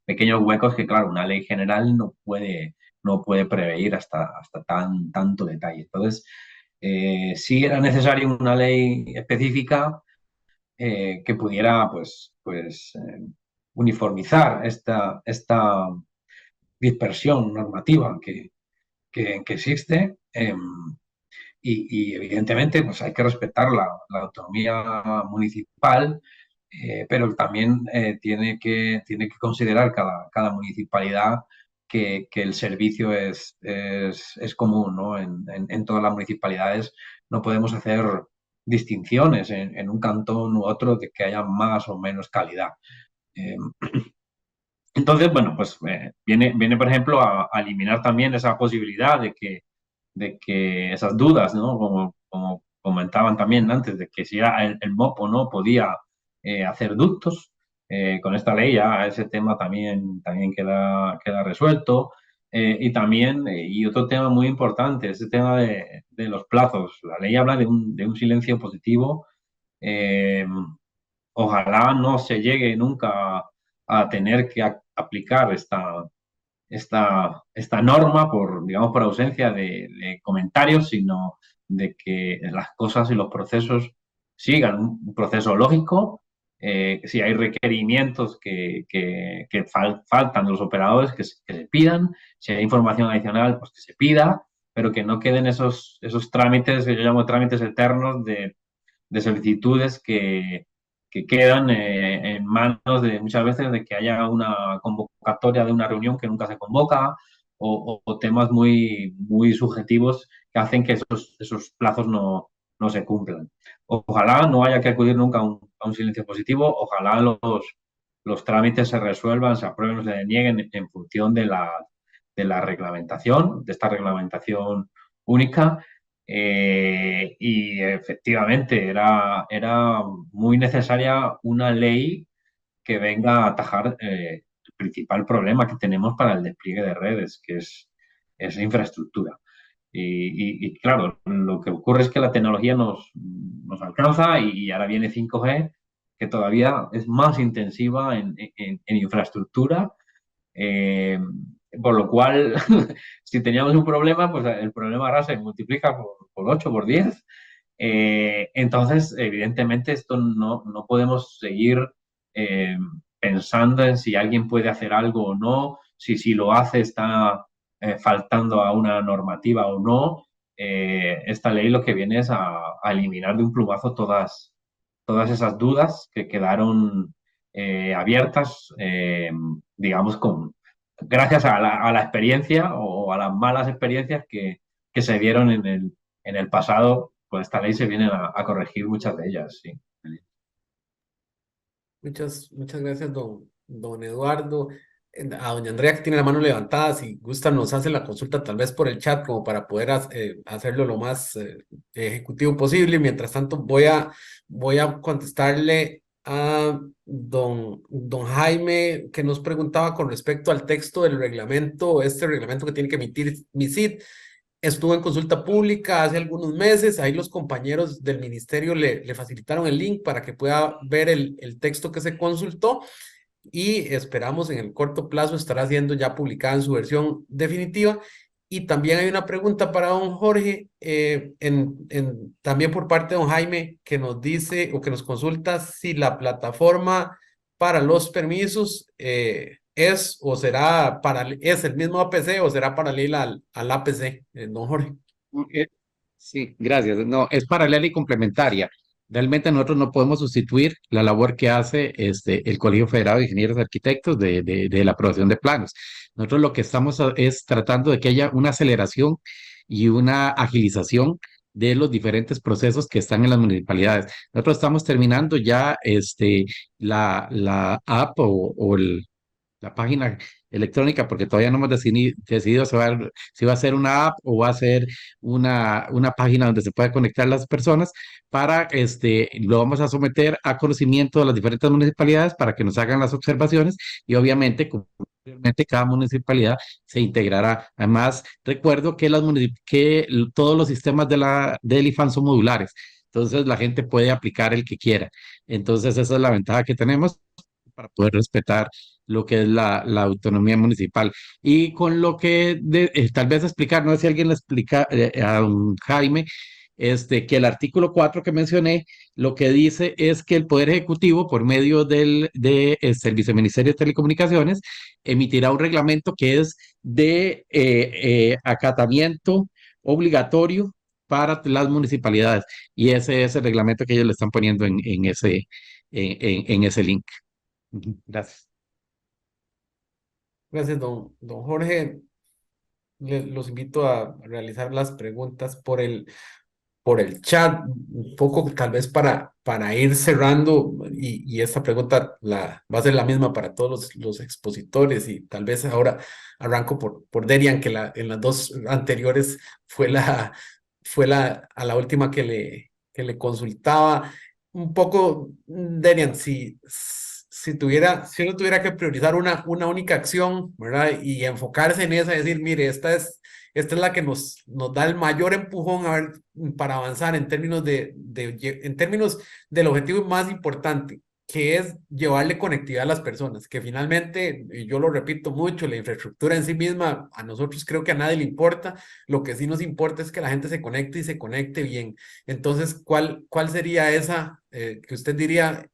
pequeños huecos que, claro, una ley general no puede prever hasta tanto detalle. Entonces, sí era necesaria una ley específica que pudiera, uniformizar esta dispersión normativa que existe. Y evidentemente pues hay que respetar la autonomía municipal, pero también tiene que considerar cada municipalidad que el servicio es común, ¿no? En todas las municipalidades no podemos hacer distinciones en un cantón u otro de que haya más o menos calidad. Eh, entonces, bueno, pues viene, por ejemplo, a eliminar también esa posibilidad de que esas dudas, ¿no? Como comentaban también antes, de que si era el MOP o no podía hacer ductos. Con esta ley ya ese tema también queda resuelto. Y también, y otro tema muy importante, ese tema de los plazos. La ley habla de un silencio positivo. Eh, Ojalá no se llegue nunca a tener que aplicar esta norma digamos, por ausencia de comentarios, sino de que las cosas y los procesos sigan un proceso lógico. Si hay requerimientos que faltan de los operadores, que se pidan. Si hay información adicional, pues que se pida, pero que no queden esos trámites, que yo llamo trámites eternos de solicitudes que quedan en manos de muchas veces de que haya una convocatoria de una reunión que nunca se convoca, o temas muy subjetivos que hacen que esos plazos no se cumplan. Ojalá no haya que acudir nunca a un silencio positivo, ojalá los trámites se resuelvan, se aprueben o se denieguen en función de la reglamentación, de esta reglamentación única. Y efectivamente era muy necesaria una ley que venga a atajar el principal problema que tenemos para el despliegue de redes, que es infraestructura. Y claro, lo que ocurre es que la tecnología nos alcanza, y ahora viene 5G, que todavía es más intensiva en infraestructura. eh, por lo cual, si teníamos un problema, pues el problema ahora se multiplica por 8, por 10. Entonces, evidentemente, esto no podemos seguir eh, pensando en si alguien puede hacer algo o no, si lo hace está faltando a una normativa o no. Esta ley lo que viene es a eliminar de un plumazo todas esas dudas que quedaron abiertas, digamos, gracias a la experiencia o a las malas experiencias que se dieron en el pasado. Pues esta ley se viene a corregir muchas de ellas, sí. Muchas gracias, don Eduardo. A doña Andrea, que tiene la mano levantada, si gusta, nos hace la consulta tal vez por el chat, como para poder hacerlo lo más ejecutivo posible. Mientras tanto, voy a contestarle a don Jaime, que nos preguntaba con respecto al texto del reglamento, este reglamento que tiene que emitir MISID. Estuvo en consulta pública hace algunos meses. Ahí los compañeros del ministerio le facilitaron el link para que pueda ver el texto que se consultó, y esperamos en el corto plazo estará siendo ya publicada en su versión definitiva. Y también hay una pregunta para don Jorge, también por parte de don Jaime, que nos dice o que nos consulta si la plataforma para los permisos es el mismo APC o será paralela al APC, don Jorge. Eh, Sí, gracias. No, es paralela y complementaria. Realmente nosotros no podemos sustituir la labor que hace el Colegio Federado de Ingenieros y Arquitectos de la aprobación de planos. Nosotros lo que estamos es tratando de que haya una aceleración y una agilización de los diferentes procesos que están en las municipalidades. Nosotros estamos terminando ya la app la página electrónica, porque todavía no hemos decidido si va a ser una app o va a ser una página donde se pueda conectar las personas. Lo vamos a someter a conocimiento de las diferentes municipalidades para que nos hagan las observaciones, y obviamente, como anteriormente, cada municipalidad se integrará. Además, recuerdo que todos los sistemas del IFAN son modulares, entonces la gente puede aplicar el que quiera. Entonces, esa es la ventaja que tenemos para poder respetar lo que es la autonomía municipal. Y con lo que tal vez explicar, no sé si alguien le explica a don Jaime, que el artículo 4 que mencioné, lo que dice es que el Poder Ejecutivo, por medio el Viceministerio de Telecomunicaciones, emitirá un reglamento que es de acatamiento obligatorio para las municipalidades. Y ese es el reglamento que ellos le están poniendo en ese link. Ujú. Gracias. Gracias, don Jorge. Los invito a realizar las preguntas por el chat, un poco tal vez para ir cerrando, y esta pregunta va a ser la misma para todos los expositores, y tal vez ahora arranco por Derian, que en las dos anteriores a la última que le consultaba. Un poco, Derian, si uno tuviera que priorizar una única acción, ¿verdad? Y enfocarse en esa, decir, mire, esta es la que nos da el mayor empujón a ver, para avanzar en términos en términos del objetivo más importante, que es llevarle conectividad a las personas, que finalmente, y yo lo repito mucho, la infraestructura en sí misma, a nosotros creo que a nadie le importa, lo que sí nos importa es que la gente se conecte y se conecte bien. Entonces, ¿cuál sería esa que usted diría,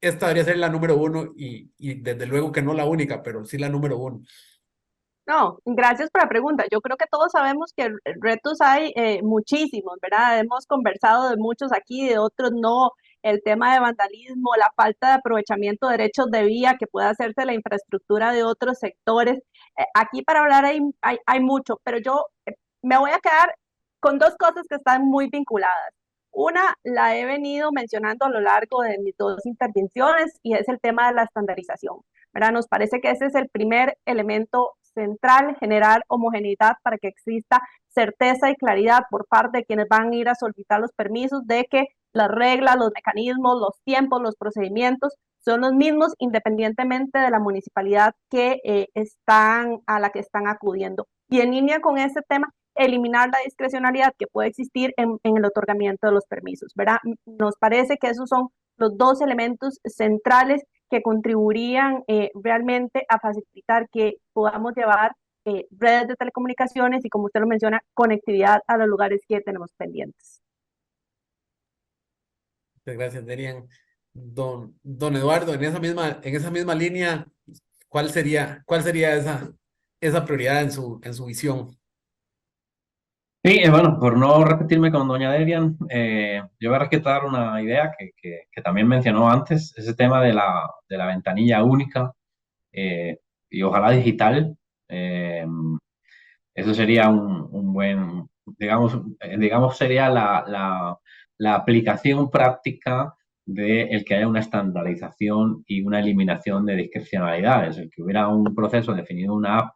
esta debería ser la número uno, y desde luego que no la única, pero sí la número uno? No, gracias por la pregunta. Yo creo que todos sabemos que retos hay muchísimos, ¿verdad? Hemos conversado de muchos aquí, de otros no. El tema de vandalismo, la falta de aprovechamiento de derechos de vía que puede hacerse la infraestructura de otros sectores. Aquí para hablar hay mucho, pero yo me voy a quedar con dos cosas que están muy vinculadas. Una la he venido mencionando a lo largo de mis dos intervenciones y es el tema de la estandarización, ¿verdad? Nos parece que ese es el primer elemento central, generar homogeneidad para que exista certeza y claridad por parte de quienes van a ir a solicitar los permisos de que las reglas, los mecanismos, los tiempos, los procedimientos son los mismos independientemente de la municipalidad a la que están acudiendo. Y en línea con este tema, eliminar la discrecionalidad que puede existir en el otorgamiento de los permisos, ¿verdad? Nos parece que esos son los dos elementos centrales que contribuirían realmente a facilitar que podamos llevar redes de telecomunicaciones y, como usted lo menciona, conectividad a los lugares que tenemos pendientes. Muchas gracias, Derian. Don Eduardo, en esa misma línea, cuál sería esa prioridad en su visión? Sí, bueno, por no repetirme con doña Derian, yo voy a rescatar una idea que también mencionó antes, ese tema de la ventanilla única y ojalá digital. eh, Eso sería un buen, digamos, sería la aplicación práctica de el que haya una estandarización y una eliminación de discrecionalidades, el que hubiera un proceso definido, una app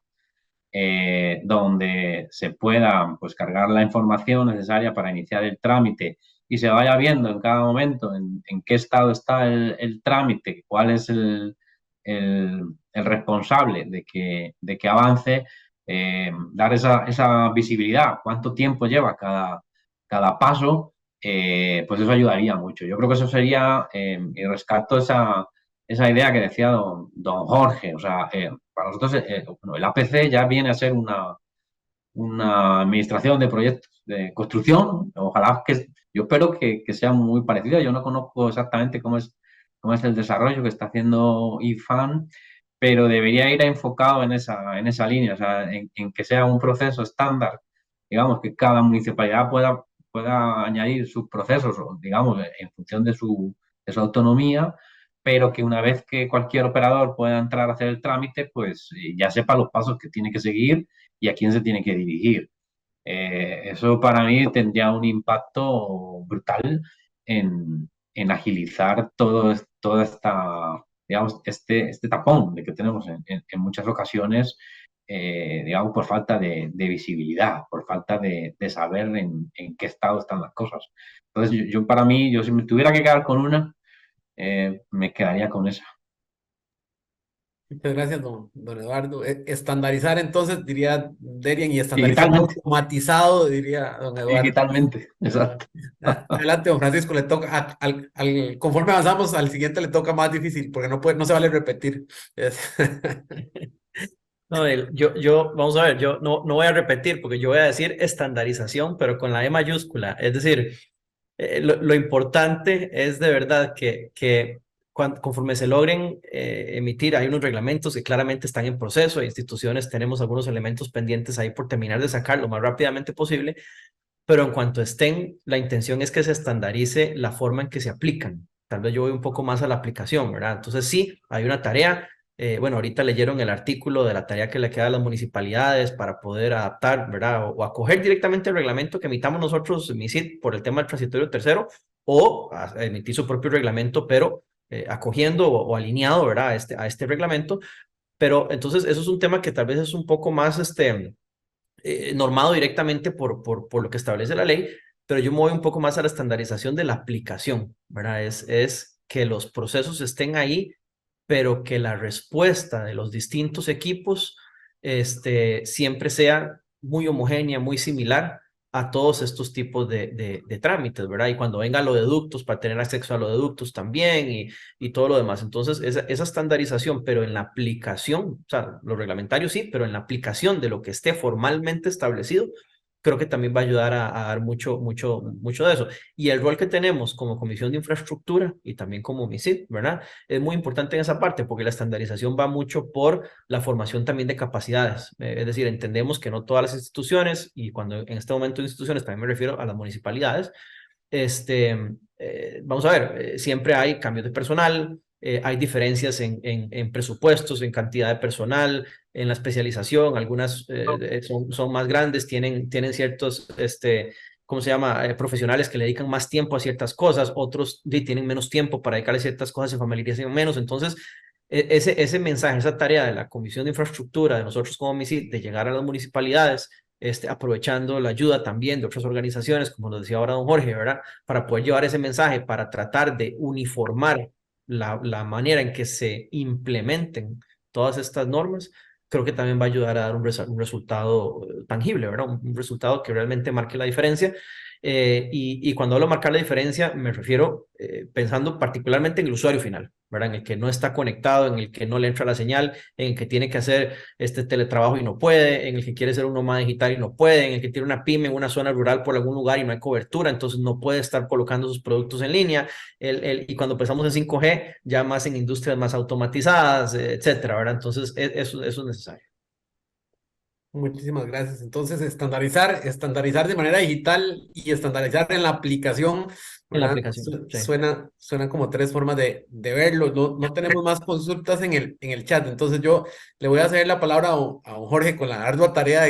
donde se pueda pues, cargar la información necesaria para iniciar el trámite y se vaya viendo en cada momento en qué estado está el trámite, cuál es el responsable de que avance, dar esa visibilidad, cuánto tiempo lleva cada paso, pues eso ayudaría mucho. Yo creo que eso sería, y rescato esa idea que decía don Jorge, o sea, para nosotros bueno, el APC ya viene a ser una administración de proyectos de construcción, ojalá que, yo espero que sea muy parecida, yo no conozco exactamente cómo es el desarrollo que está haciendo IFAN, pero debería ir enfocado en esa línea, o sea, en que sea un proceso estándar, digamos, que cada municipalidad pueda añadir sus procesos, digamos, en función de su autonomía, pero que una vez que cualquier operador pueda entrar a hacer el trámite, pues ya sepa los pasos que tiene que seguir y a quién se tiene que dirigir. Eso para mí tendría un impacto brutal en agilizar toda esta, digamos, este tapón de que tenemos en muchas ocasiones, digamos, por falta de visibilidad, por falta de saber en qué estado están las cosas. Entonces, para mí, yo si me tuviera que quedar con una, me quedaría con esa. Muchas gracias, don Eduardo. Estandarizar, entonces, diría Derian, y estandarizar Digitalmente, automatizado, diría don Eduardo. digitalmente, Ah, exacto. Adelante, don Francisco, le toca, conforme avanzamos, al siguiente le toca más difícil, porque no se vale repetir. No, vamos a ver, yo no voy a repetir porque yo voy a decir estandarización, pero con la E mayúscula. Es decir, lo importante es de verdad que conforme se logren emitir, hay unos reglamentos que claramente están en proceso, instituciones tenemos algunos elementos pendientes ahí por terminar de sacar lo más rápidamente posible, pero en cuanto estén, la intención es que se estandarice la forma en que se aplican. Tal vez yo voy un poco más a la aplicación, ¿verdad? Entonces sí, hay una tarea, bueno, ahorita leyeron el artículo de la tarea que le queda a las municipalidades para poder adaptar, ¿verdad? O acoger directamente el reglamento que emitamos nosotros, MISID, por el tema del transitorio tercero, o a emitir su propio reglamento, pero acogiendo o alineado, ¿verdad? A este reglamento. Pero entonces eso es un tema que tal vez es un poco más normado directamente por lo que establece la ley, pero yo me voy un poco más a la estandarización de la aplicación, ¿verdad? Es que los procesos estén ahí, pero que la respuesta de los distintos equipos siempre sea muy homogénea, muy similar a todos estos tipos de trámites, ¿verdad? Y cuando venga lo de ductos, para tener acceso a los ductos también y todo lo demás. Entonces, esa estandarización, pero en la aplicación, o sea, los reglamentarios sí, pero en la aplicación de lo que esté formalmente establecido, creo que también va a ayudar a dar mucho de eso. Y el rol que tenemos como Comisión de Infraestructura y también como MISID, ¿verdad? Es muy importante en esa parte porque la estandarización va mucho por la formación también de capacidades. Es decir, entendemos que no todas las instituciones, y cuando en este momento de instituciones también me refiero a las municipalidades, vamos a ver, siempre hay cambios de personal, hay diferencias en presupuestos, en cantidad de personal, en la especialización, algunas son más grandes, tienen ciertos, ¿cómo se llama? Profesionales que le dedican más tiempo a ciertas cosas, otros tienen menos tiempo para dedicarle ciertas cosas, se familiarizan menos, entonces ese mensaje, esa tarea de la Comisión de Infraestructura, de nosotros como MISID, de llegar a las municipalidades, aprovechando la ayuda también de otras organizaciones, como nos decía ahora don Jorge, ¿verdad? Para poder llevar ese mensaje, para tratar de uniformar la manera en que se implementen todas estas normas, creo que también va a ayudar a dar un resultado tangible, ¿verdad? Un resultado que realmente marque la diferencia. Y cuando hablo de marcar la diferencia, me refiero pensando particularmente en el usuario final, ¿verdad? En el que no está conectado, en el que no le entra la señal, en el que tiene que hacer este teletrabajo y no puede, en el que quiere ser un nómada digital y no puede, en el que tiene una pyme en una zona rural por algún lugar y no hay cobertura, entonces no puede estar colocando sus productos en línea. Y cuando pensamos en 5G, ya más en industrias más automatizadas, etcétera, ¿verdad? Entonces, eso es necesario. Muchísimas gracias. Entonces, estandarizar de manera digital y estandarizar en la aplicación, En la ¿verdad? aplicación, sí. Suena como tres formas de verlo. No tenemos más consultas en el chat. Entonces, yo le voy a hacer la palabra a don Jorge con la ardua tarea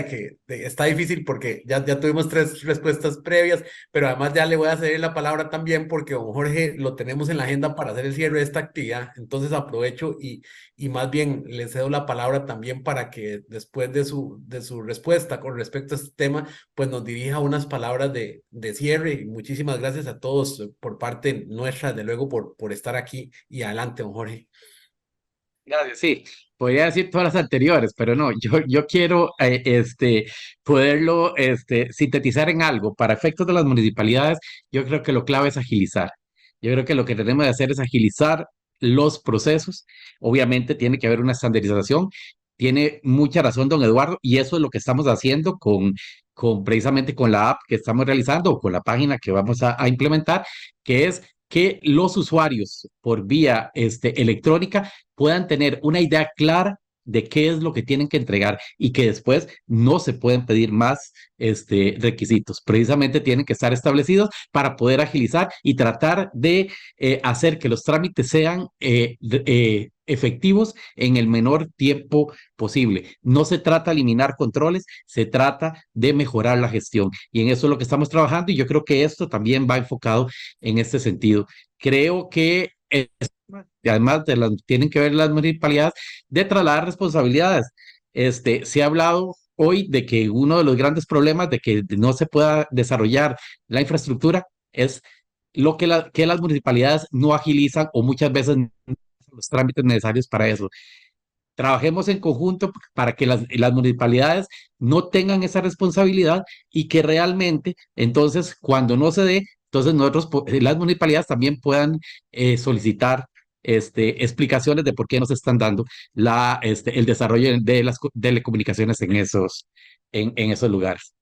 está difícil porque ya tuvimos tres respuestas previas, pero además ya le voy a hacer la palabra también porque don Jorge lo tenemos en la agenda para hacer el cierre de esta actividad. Entonces, aprovecho y más bien le cedo la palabra también para que después de su respuesta con respecto a este tema, pues nos dirija unas palabras de cierre. Y muchísimas gracias a todos por parte nuestra, de luego, por estar aquí. Y adelante, don Jorge. Gracias, sí. Podría decir todas las anteriores, pero no, yo quiero poderlo sintetizar en algo. Para efectos de las municipalidades, yo creo que lo clave es agilizar. Yo creo que lo que tenemos de hacer es agilizar los procesos. Obviamente tiene que haber una estandarización. Tiene mucha razón, don Eduardo, y eso es lo que estamos haciendo con precisamente con la app que estamos realizando o con la página que vamos a implementar, que es que los usuarios por vía electrónica puedan tener una idea clara de qué es lo que tienen que entregar y que después no se pueden pedir más requisitos. Precisamente tienen que estar establecidos para poder agilizar y tratar de hacer que los trámites sean efectivos en el menor tiempo posible. No se trata de eliminar controles, se trata de mejorar la gestión. Y en eso es lo que estamos trabajando y yo creo que esto también va enfocado en este sentido. Creo que además tienen que ver las municipalidades de trasladar responsabilidades. Se ha hablado hoy de que uno de los grandes problemas de que no se pueda desarrollar la infraestructura es lo que las municipalidades no agilizan o muchas veces no hacen los trámites necesarios para eso. Trabajemos en conjunto para que las municipalidades no tengan esa responsabilidad y que realmente, entonces, cuando no se dé, entonces nosotros, las municipalidades también puedan solicitar explicaciones de por qué no se están dando el desarrollo de las telecomunicaciones en esos lugares.